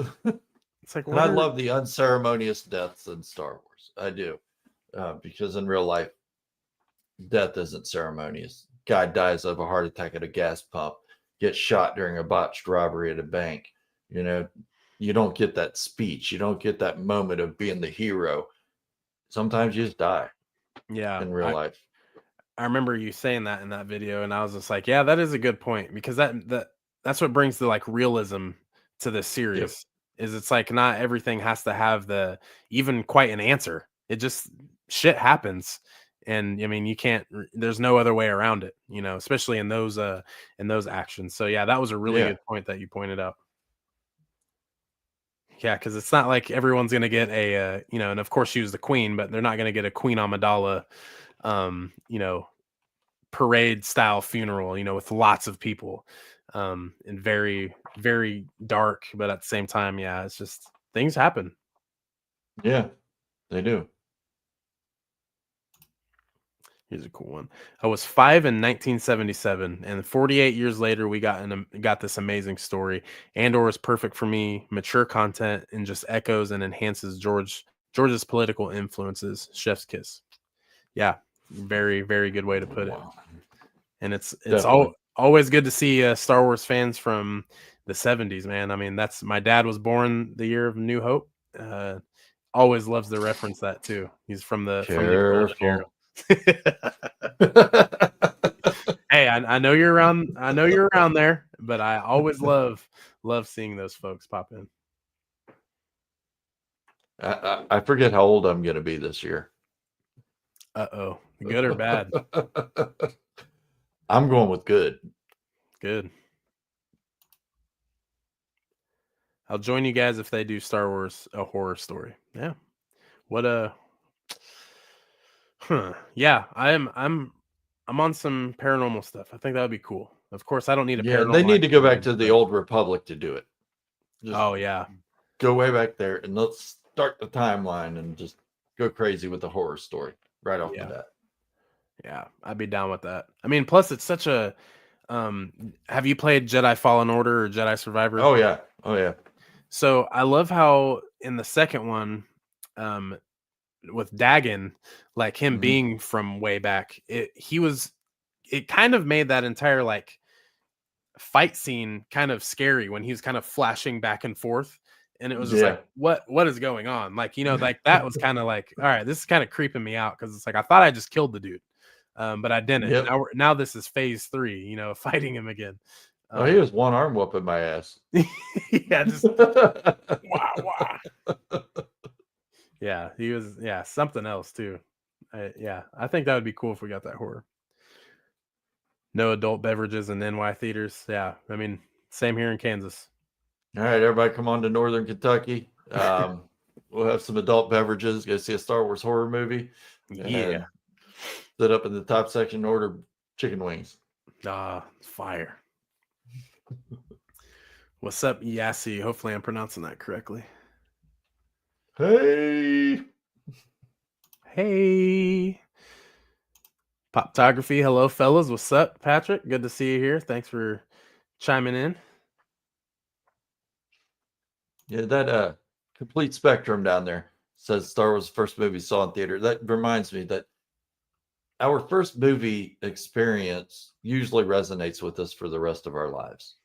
It's like, and I love the unceremonious deaths in Star Wars. I do, because in real life, death isn't ceremonious. Guy dies of a heart attack at a gas pump, gets shot during a botched robbery at a bank. You don't get that speech. You don't get that moment of being the hero. Sometimes you just die. Yeah, in real life. I remember you saying that in that video, and I was just like, yeah, that is a good point, because that's what brings the like realism to this series. Yep. Is it's like not everything has to have even quite an answer. It just shit happens, and I mean you can't. There's no other way around it, especially in those actions. So yeah, that was a really good point that you pointed out. Yeah, because it's not like everyone's gonna get a and of course she was the queen, but they're not gonna get a Queen Amidala parade style funeral, with lots of people, and very, very dark, but at the same time, yeah, it's just things happen. Yeah, they do. Here's a cool one. I was 5 in 1977, and 48 years later, we got this amazing story. Andor is perfect for me, mature content, and just echoes and enhances George's political influences. Chef's kiss. Yeah, very very good way to put it. Wow. And it's Definitely. always good to see Star Wars fans from the 70s, man. I mean, that's my dad was born the year of New Hope. Uh, always loves to reference that too. He's from the golden era. Careful. Hey, I know you're around. I know you're around there, but I always love seeing those folks pop in. I forget how old I'm going to be this year. Oh, good or bad? I'm going with good. Good. I'll join you guys if they do Star Wars a horror story. Yeah. What a. Yeah, I'm on some paranormal stuff. I think that would be cool. Of course, I don't need a Yeah, they paranormal need to go back experience, to the but- old Republic to do it. Just Oh yeah, go way back there and let's start the timeline and just go crazy with the horror story right off Yeah. the bat. yeah, I'd be down with that. I mean, plus it's such a. Have you played Jedi Fallen Order or Jedi Survivor? Oh yeah. Oh yeah. So I love how in the second one, um, with Dagon, like him Mhm. being from way back, it kind of made that entire like fight scene kind of scary when he was kind of flashing back and forth. And it was just Yeah. like, what is going on? Like, like that was kind of like, all right, this is kind of creeping me out because it's like I thought I just killed the dude. But I didn't. Yep. Now this is phase 3, fighting him again. Oh, he was one arm whooping my ass. Yeah, just wah. Yeah, he was something else too. I think that would be cool if we got that horror. No adult beverages in NY theaters. Yeah, I mean, same here in Kansas. All right, everybody, come on to Northern Kentucky. We'll have some adult beverages. Go see a Star Wars horror movie. Yeah. And sit up in the top section and order chicken wings. Fire. What's up, Yassi? Hopefully I'm pronouncing that correctly. Hey. Poptography. Hello, fellas. What's up, Patrick? Good to see you here. Thanks for chiming in. Yeah, that complete spectrum down there says Star Wars first movie saw in theater. That reminds me that our first movie experience usually resonates with us for the rest of our lives.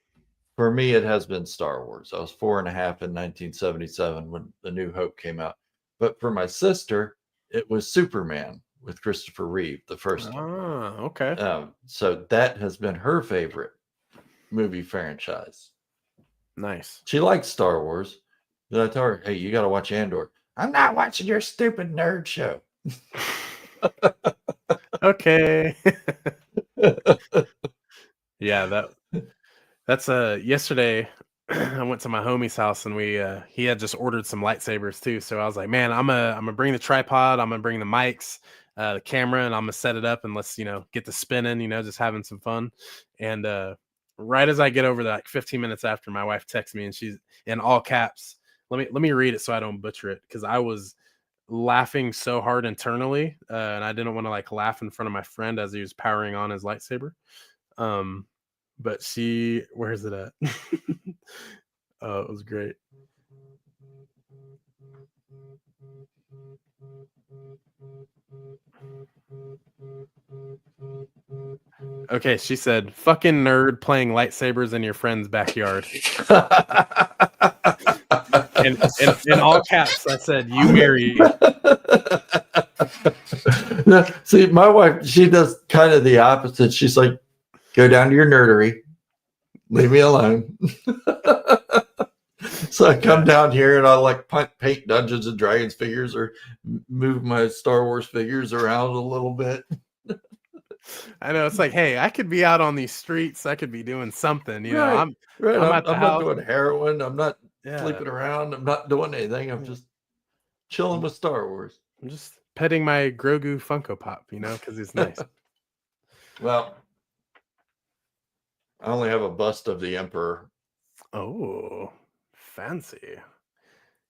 For me, it has been Star Wars. I was 4.5 in 1977 when The New Hope came out. But for my sister, it was Superman with Christopher Reeve, the first one. Okay. So that has been her favorite movie franchise. Nice. She likes Star Wars. But I told her, hey, you got to watch Andor. I'm not watching your stupid nerd show. Okay. Yeah, that's yesterday I went to my homie's house and he had just ordered some lightsabers too. So I was like, man, I'm gonna bring the tripod, I'm gonna bring the mics, the camera, and I'm gonna set it up and let's get to spinning, just having some fun. And right as I get over that, like 15 minutes after, my wife texts me and she's in all caps. Let me read it so I don't butcher it because I was laughing so hard internally, and I didn't want to like laugh in front of my friend as he was powering on his lightsaber. But where is it at? Oh, it was great. Okay, she said, "Fucking nerd playing lightsabers in your friend's backyard." and in all caps, I said, "You marry." No, see, my wife, she does kind of the opposite. She's like, go down to your nerdery. Leave me alone. So I come down here and I like paint Dungeons and Dragons figures or move my Star Wars figures around a little bit. I know, it's like, hey, I could be out on these streets. I could be doing something. Right, I'm I'm at the not house. doing heroin. I'm not Yeah. sleeping around. I'm not doing anything. I'm just chilling with Star Wars. I'm just petting my Grogu Funko Pop, because he's nice. Well, I only have a bust of the Emperor. Oh, fancy.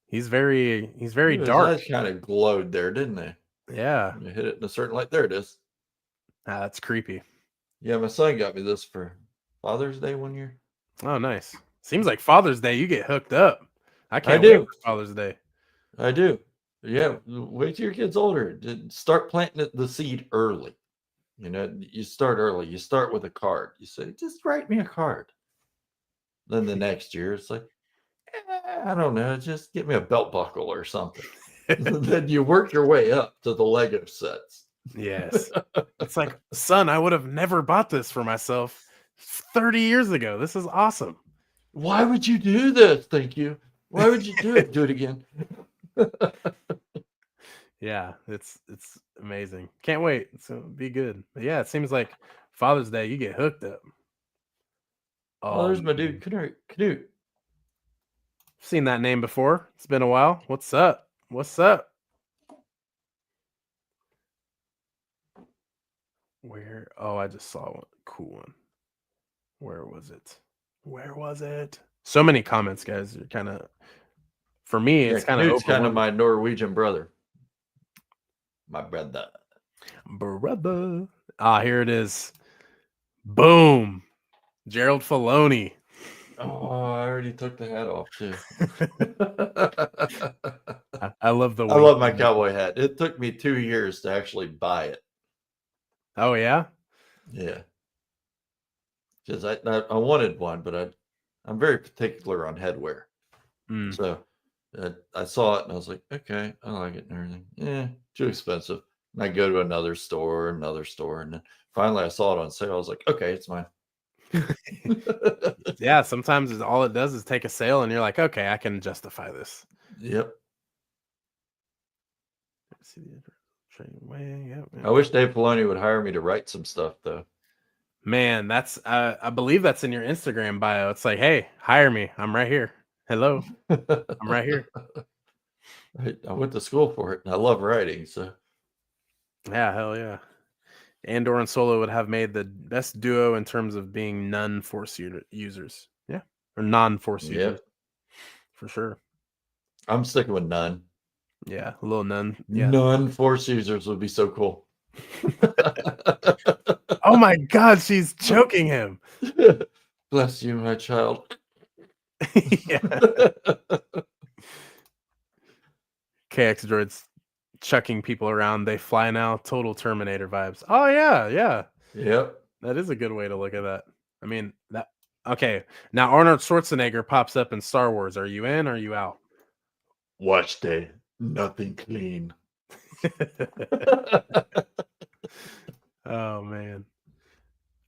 He's very His dark. eyes kind of glowed there, didn't they? Yeah. You hit it in a certain light. There it is. Ah, that's creepy. Yeah, my son got me this for Father's Day one year. Oh, nice. Seems like Father's Day, you get hooked up. I I can't wait do. for Father's Day. I do. Yeah, wait till your kid's older. Start planting the seed early. You start early. You start with a card. You say, just write me a card. Then the next year, it's like, I don't know, just get me a belt buckle or something. Then you work your way up to the Lego sets. Yes. It's like, son, I would have never bought this for myself 30 years ago. This is awesome. Why would you do this? Thank you. Why would you do it? Do it again. Yeah, it's amazing. Can't wait. So be good. But yeah, it seems like Father's Day, you get hooked up. Oh, Oh, there's my man. dude. Knut. Seen that name before. It's been a while. What's up? What's up? Where? Oh, I just saw one. Cool one. Where was it? Where was it? So many comments, guys. You're kind of, for me, Yeah, it's kind of Knut's kind of overwhelming. my Norwegian brother. My brother. Brother. Ah, here it is. Boom. Gerald Filoni. Oh, I already took the hat off too. I love the I wink. love my cowboy hat. It took me 2 years to actually buy it. Oh, yeah? Yeah, because I wanted one, but I'm very particular on headwear. Mm. So I saw it and I was like, okay, I like it and everything. Yeah, too expensive. And I go to another store, and then finally I saw it on sale. I was like, okay, it's mine. Yeah, sometimes all it does is take a sale and you're like, okay, I can justify this. Yep. See the trading way. Yep, I wish Dave Filoni would hire me to write some stuff though. Man, that's I believe that's in your Instagram bio. It's like, hey, hire me. I'm right here. Hello, I'm right here. I went to school for it and I love writing. So Yeah, hell yeah. Andor and Solo would have made the best duo in terms of being non-force users. Yeah, or non-force users yep, for sure. I'm sticking with none. Yeah, a little none. Yeah. None force users would be so cool. Oh my God, she's choking him. Bless you, my child. Yeah. KX droids chucking people around. They fly now. Total Terminator vibes. Oh yeah, yeah. Yep. That is a good way to look at that. I mean that. Okay, now Arnold Schwarzenegger pops up in Star Wars. Are you in? Or are you out? Watch day. Nothing clean. Oh man.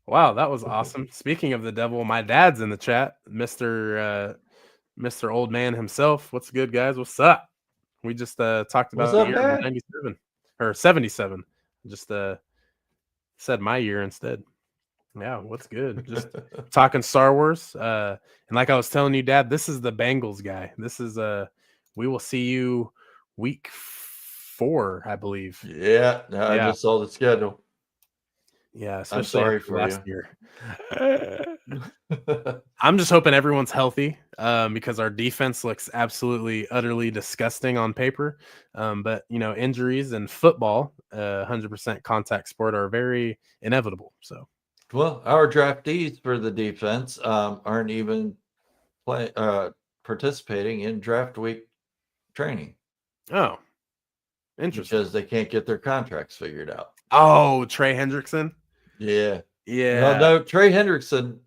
Wow, that was awesome. Speaking of the devil, my dad's in the chat, Mr. Old Man himself. What's good, guys? What's up? We just talked What's about the up, year of Dad? 97 or 77. Just said my year instead. Yeah, what's good? Just talking Star Wars. And like I was telling you, Dad, this is the Bengals guy. This is we will see you week 4, I believe. Yeah, I Yeah. just saw the schedule. Yeah, I'm especially sorry after for last you. year. I'm just hoping everyone's healthy because our defense looks absolutely, utterly disgusting on paper. But, injuries in football, 100% contact sport, are very inevitable. So, Well, our draftees for the defense aren't even participating in draft week training oh, interesting. because they can't get their contracts figured out. Oh, Trey Hendrickson? Yeah. Well, Yeah. no, Trey Hendrickson,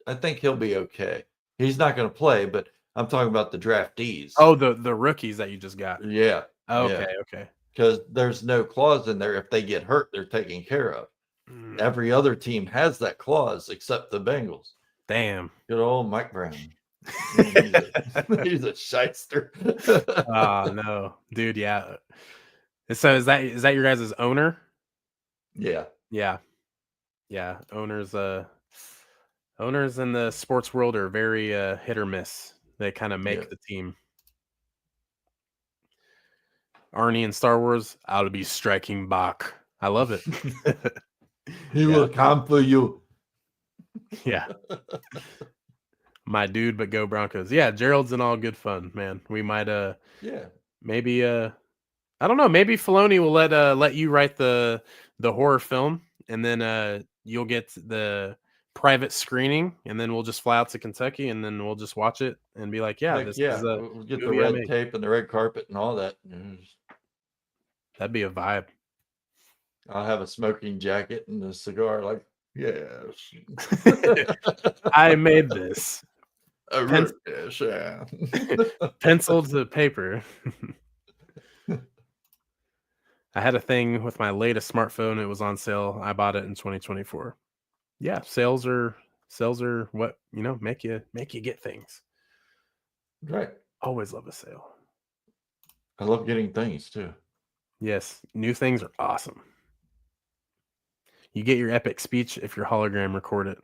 I think he'll be okay. He's not going to play, but I'm talking about the draftees. Oh, the rookies that you just got. Yeah. Okay, Yeah. okay. Because there's no clause in there. If they get hurt, they're taken care of. Every other team has that clause except the Bengals. Damn. Good old Mike Brown. He's a shyster. Oh, no. Dude, yeah. So is that your guys' owner? Yeah. Yeah. Yeah. Owners in the sports world are very hit or miss. They kind of make Yeah. the team. Arnie in Star Wars, I'll be striking back. I love it. He Yeah. will come for you. Yeah. My dude, but go Broncos. Yeah, Gerald's in all good fun, man. We might Yeah. maybe I don't know, maybe Filoni will let you write the horror film and then you'll get the private screening, and then we'll just fly out to Kentucky, and then we'll just watch it and be like, yeah, Heck this is yeah. a We'll get the movie I red made. tape and the red carpet and all that. That'd be a vibe. I'll have a smoking jacket and a cigar, like, yes. I made this. I wrote this, yeah. Pencil to paper. I had a thing with my latest smartphone. It was on sale. I bought it in 2024. Yeah, sales are what, make you get things. Right. Always love a sale. I love getting things too. Yes, new things are awesome. You get your epic speech if your hologram record it.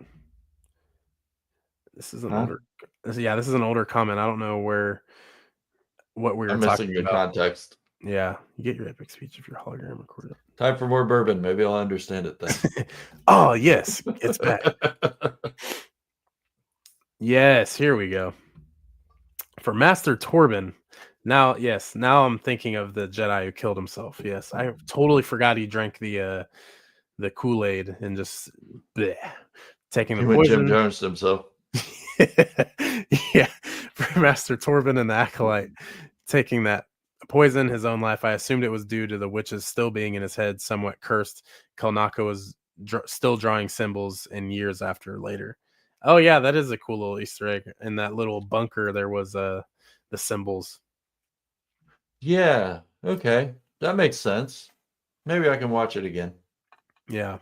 This is an older this is an older comment. I don't know what we were I'm talking missing the about. context. Yeah, you get your epic speech if your hologram record it. Time for more bourbon. Maybe I'll understand it then. Oh, yes, it's back. Yes, here we go. For Master Torben. Now I'm thinking of the Jedi who killed himself. Yes, I totally forgot he drank the Kool-Aid and just bleh, taking the He went Jim poison. Jones himself. Yeah, for Master Torben and the Acolyte taking that poison, his own life. I assumed it was due to the witches still being in his head, somewhat cursed. Kelnaka was still drawing symbols in years after later. Oh yeah, that is a cool little Easter egg. In that little bunker, there was the symbols. Yeah. Okay. That makes sense. Maybe I can watch it again. Yeah,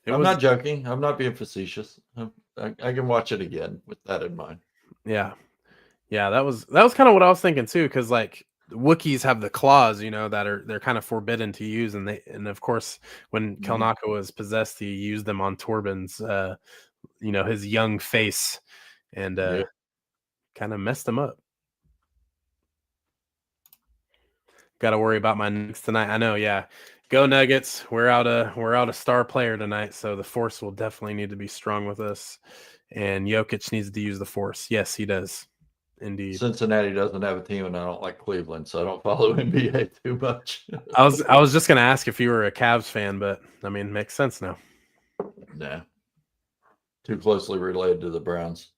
I'm not joking. I'm not being facetious. I can watch it again with that in mind. Yeah, that was kind of what I was thinking too, because like Wookiees have the claws, that they're kind of forbidden to use, and of course when Kelnaka was possessed, he used them on Torben's, his young face, and kind of messed him up. Got to worry about my Nuggets tonight. I know, yeah. Go Nuggets! We're out a star player tonight, so the Force will definitely need to be strong with us. And Jokic needs to use the Force. Yes, he does. Indeed. Cincinnati doesn't have a team, and I don't like Cleveland, so I don't follow NBA too much. I was just gonna ask if you were a Cavs fan, but I mean, makes sense now. Nah, too closely related to the Browns.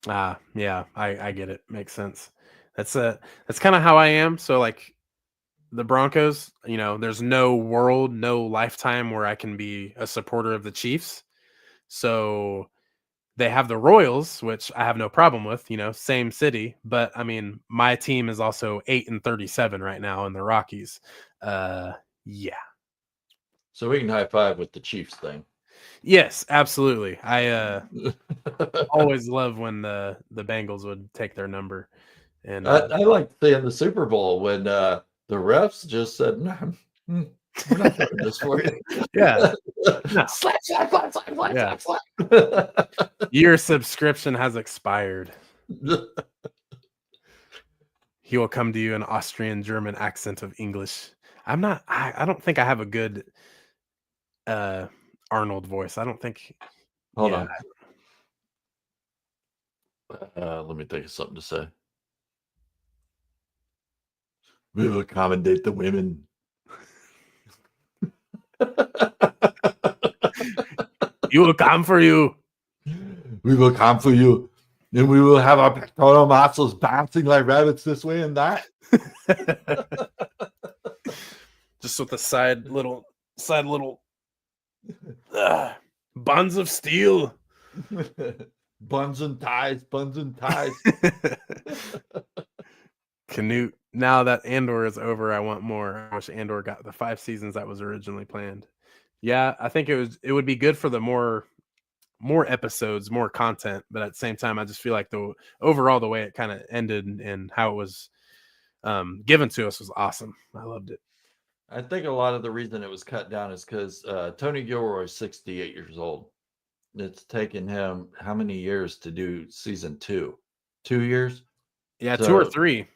Yeah, I get it. Makes sense. That's kind of how I am. So like the Broncos, there's no lifetime where I can be a supporter of the Chiefs. So they have the Royals, which I have no problem with, same city. But I mean, my team is also 8-37 right now in the Rockies. Yeah. So we can high five with the Chiefs thing. Yes, absolutely. I always love when the Bengals would take their number. And I like seeing the Super Bowl when the refs just said, "No, we're not doing this for you." Yeah. No. Slap. Yeah. Your subscription has expired. He will come to you in Austrian German accent of English. I don't think I have a good Arnold voice. I don't think. Hold on. Let me think of something to say. We will accommodate the women. You will come for you. We will come for you. And we will have our pectoral muscles bouncing like rabbits this way and that. Just with the side little buns of steel. Buns and ties. Canute. Now that Andor is over, I want more. I wish Andor got the 5 seasons that was originally planned. Yeah, I think it would be good for the more episodes, more content, but at the same time, I just feel like the way it kind of ended and how it was given to us was awesome. I loved it. I think a lot of the reason it was cut down is because Tony Gilroy is 68 years old. It's taken him how many years to do season 2? 2 years? Yeah, 2 or 3.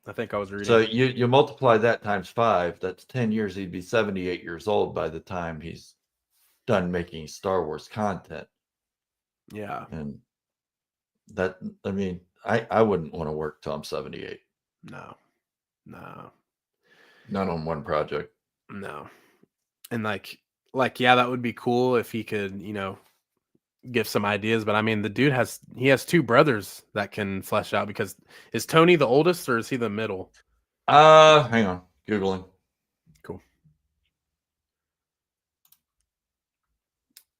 I think I was reading. So you multiply that times 5. That's 10 years. He'd be 78 years old by the time he's done making Star Wars content. Yeah. And that, I mean, I wouldn't want to work till I'm 78. No. Not on one project. No. And like like, yeah, that would be cool if he could, give some ideas. But I mean, the dude has two brothers that can flesh out. Because is Tony the oldest or is he the middle? Hang on, Googling. Cool.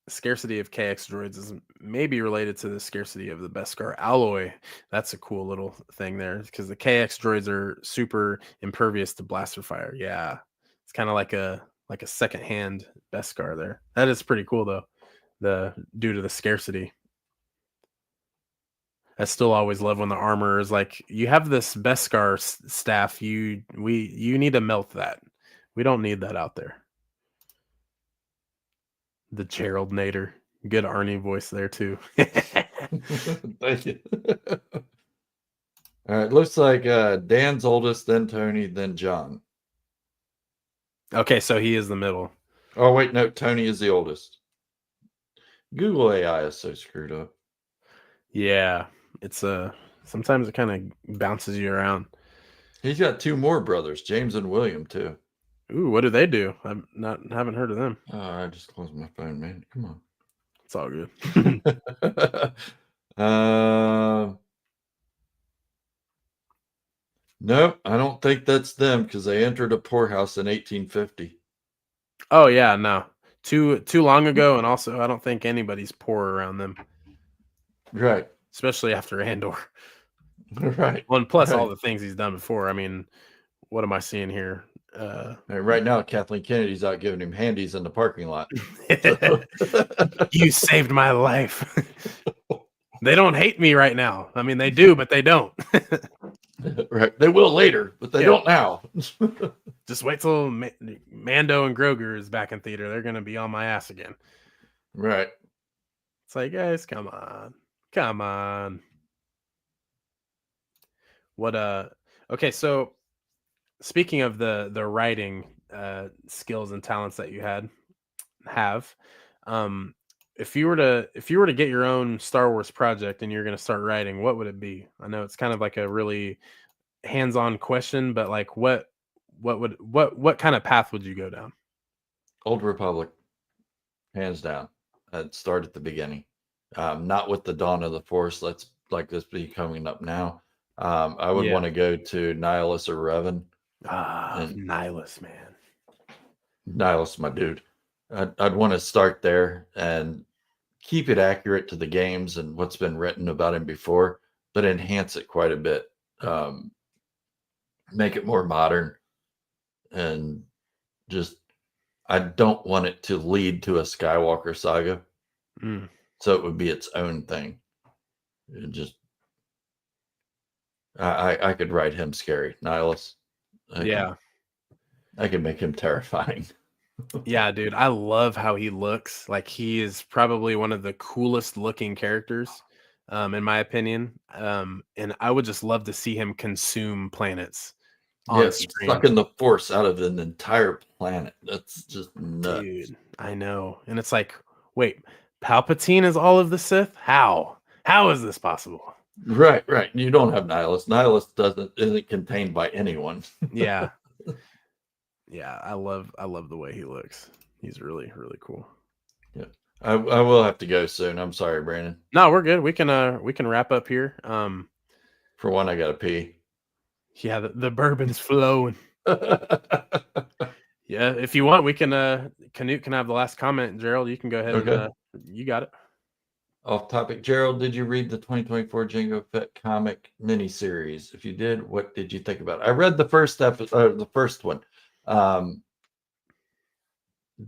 Scarcity of KX droids is maybe related to the scarcity of the Beskar alloy. That's a cool little thing there, because the KX droids are super impervious to blaster fire. Yeah, it's kind of like a secondhand Beskar there. That is pretty cool though. Due to the scarcity, I still always love when the armor is like, you have this Beskar staff. You need to melt that. We don't need that out there. The Gerald Nader. Good Arnie voice there too. Thank you. All right, looks like Dan's oldest, then Tony, then John. Okay, so he is the middle. Oh wait, no, Tony is the oldest. Google AI is so screwed up. Yeah, it's sometimes it kind of bounces you around. He's got two more brothers, James and William, too. Ooh, what do they do? Haven't heard of them. Oh, I just closed my phone, man. Come on. It's all good. Nope, I don't think that's them because they entered a poorhouse in 1850. Oh yeah, no. Too long ago, and also I don't think anybody's poor around them. Right. Especially after Andor. Right. Well, and plus right. all the things he's done before. I mean, what am I seeing here? Right now, Kathleen Kennedy's out giving him handies in the parking lot. You saved my life. They don't hate me right now. I mean, they do, but they don't. Right. They will later, but they don't now. Just wait till Mando and Grogu is back in theater. They're going to be on my ass again. Right. It's like, guys, come on. Come on. Okay, so speaking of the writing skills and talents that you have, if you were to get your own Star Wars project and you're going to start writing, what would it be? I know it's kind of like a really hands-on question, but like what kind of path would you go down? Old Republic, hands down. I'd start at the beginning. Not with the dawn of the Force. Let's like this be coming up now. I would want to go to Nihilus or Revan. Nihilus, man. Nihilus, my dude. I'd want to start there and keep it accurate to the games and what's been written about him before, but enhance it quite a bit. Make it more modern, and just I don't want it to lead to a Skywalker saga. So it would be its own thing. It just I could write him scary, Nihilus. I could make him terrifying. Yeah, dude, I love how he looks. Like, he is probably one of the coolest looking characters, in my opinion. And I would just love to see him consume planets on screen. Sucking the Force out of an entire planet. That's just nuts. Dude, I know. And it's like, wait, Palpatine is all of the Sith? How is this possible? Right. You don't have Nihilus. Nihilus isn't contained by anyone. Yeah. Yeah, I love the way he looks. He's really, really cool. Yeah. I will have to go soon. I'm sorry, Brandon. No, we're good. We can wrap up here. For one, I gotta pee. Yeah, the bourbon's flowing. Yeah, if you want, we can Canute can have the last comment. Gerald, you can go ahead and you got it. Off topic, Gerald, did you read the 2024 Jango Fett comic miniseries? If you did, what did you think about it? I read the first episode, the first one.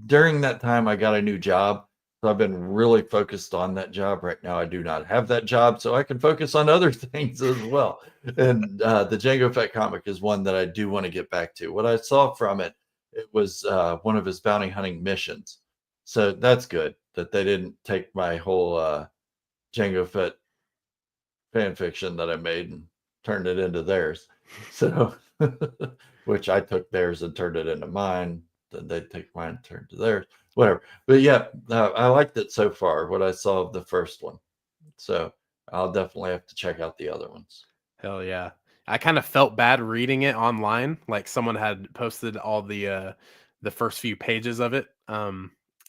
During that time, I got a new job, so I've been really focused on that job. Right now, I do not have that job, so I can focus on other things as well. And the Jango Fett comic is one that I do want to get back to. What I saw from it was one of his bounty hunting missions. So that's good that they didn't take my whole Jango Fett fan fiction that I made and turned it into theirs. So, which I took theirs and turned it into mine. Then they take mine and turn to theirs. Whatever. But yeah, I liked it so far. What I saw of the first one. So I'll definitely have to check out the other ones. Hell yeah. I kind of felt bad reading it online. Like, someone had posted all the first few pages of it.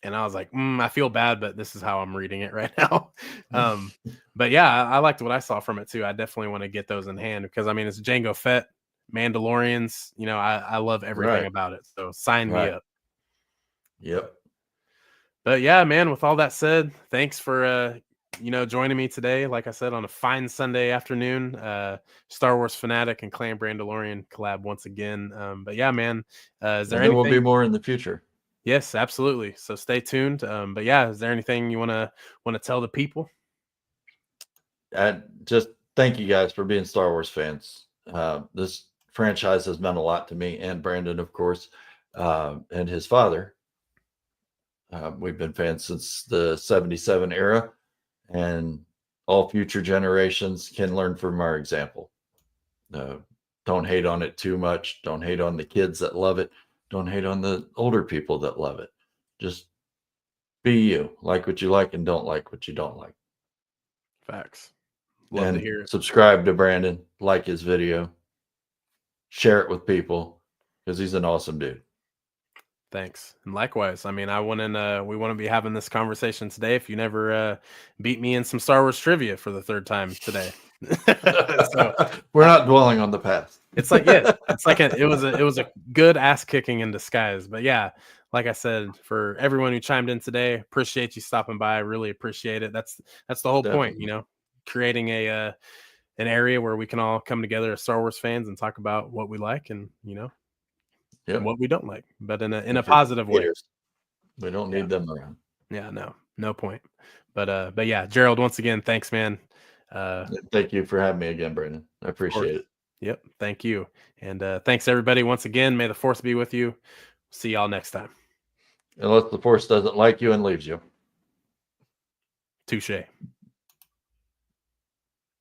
And I was like, I feel bad, but this is how I'm reading it right now. But yeah, I liked what I saw from it too. I definitely want to get those in hand because I mean, it's Jango Fett, Mandalorians. You know, I love everything Right. about it. So sign me Right. up. Yep. But yeah, man, with all that said, thanks for joining me today. Like I said, on a fine Sunday afternoon, Star Wars fanatic and Clan Brandolorian collab once again. But yeah, man, is there And there will be anything? more in the future. Yes, absolutely. So stay tuned. But yeah, is there anything you want to tell the people? And just thank you guys for being Star Wars fans. This franchise has meant a lot to me and Brandon, of course, and his father. We've been fans since the 77 era, and all future generations can learn from our example. Uh, don't hate on it too much. Don't hate on the kids that love it. Don't hate on the older people that love it. Just be you. Like what you like and don't like what you don't like. Facts. Love to And hear it. subscribe to Brandon, like his video, share it with people because he's an awesome dude. Thanks. And likewise. I mean, we wouldn't be having this conversation today if you never beat me in some Star Wars trivia for the third time today. So We're not dwelling on the past. it's like, yeah, it's like it was a good ass kicking in disguise. But yeah, like I said, for everyone who chimed in today, appreciate you stopping by. Really appreciate it. That's the whole point, Definitely. creating an area where we can all come together as Star Wars fans and talk about what we like and Yep. what we don't like, but in a And forget positive way. haters. We don't Yeah. need them around. Yeah, no point. But yeah, Gerald, once again, thanks, man. Thank you for having me again, Brandon. I Of course. appreciate it. Yep, thank you. And thanks everybody once again. May the force be with you. See y'all next time. Unless the force doesn't like you and leaves you. Touche.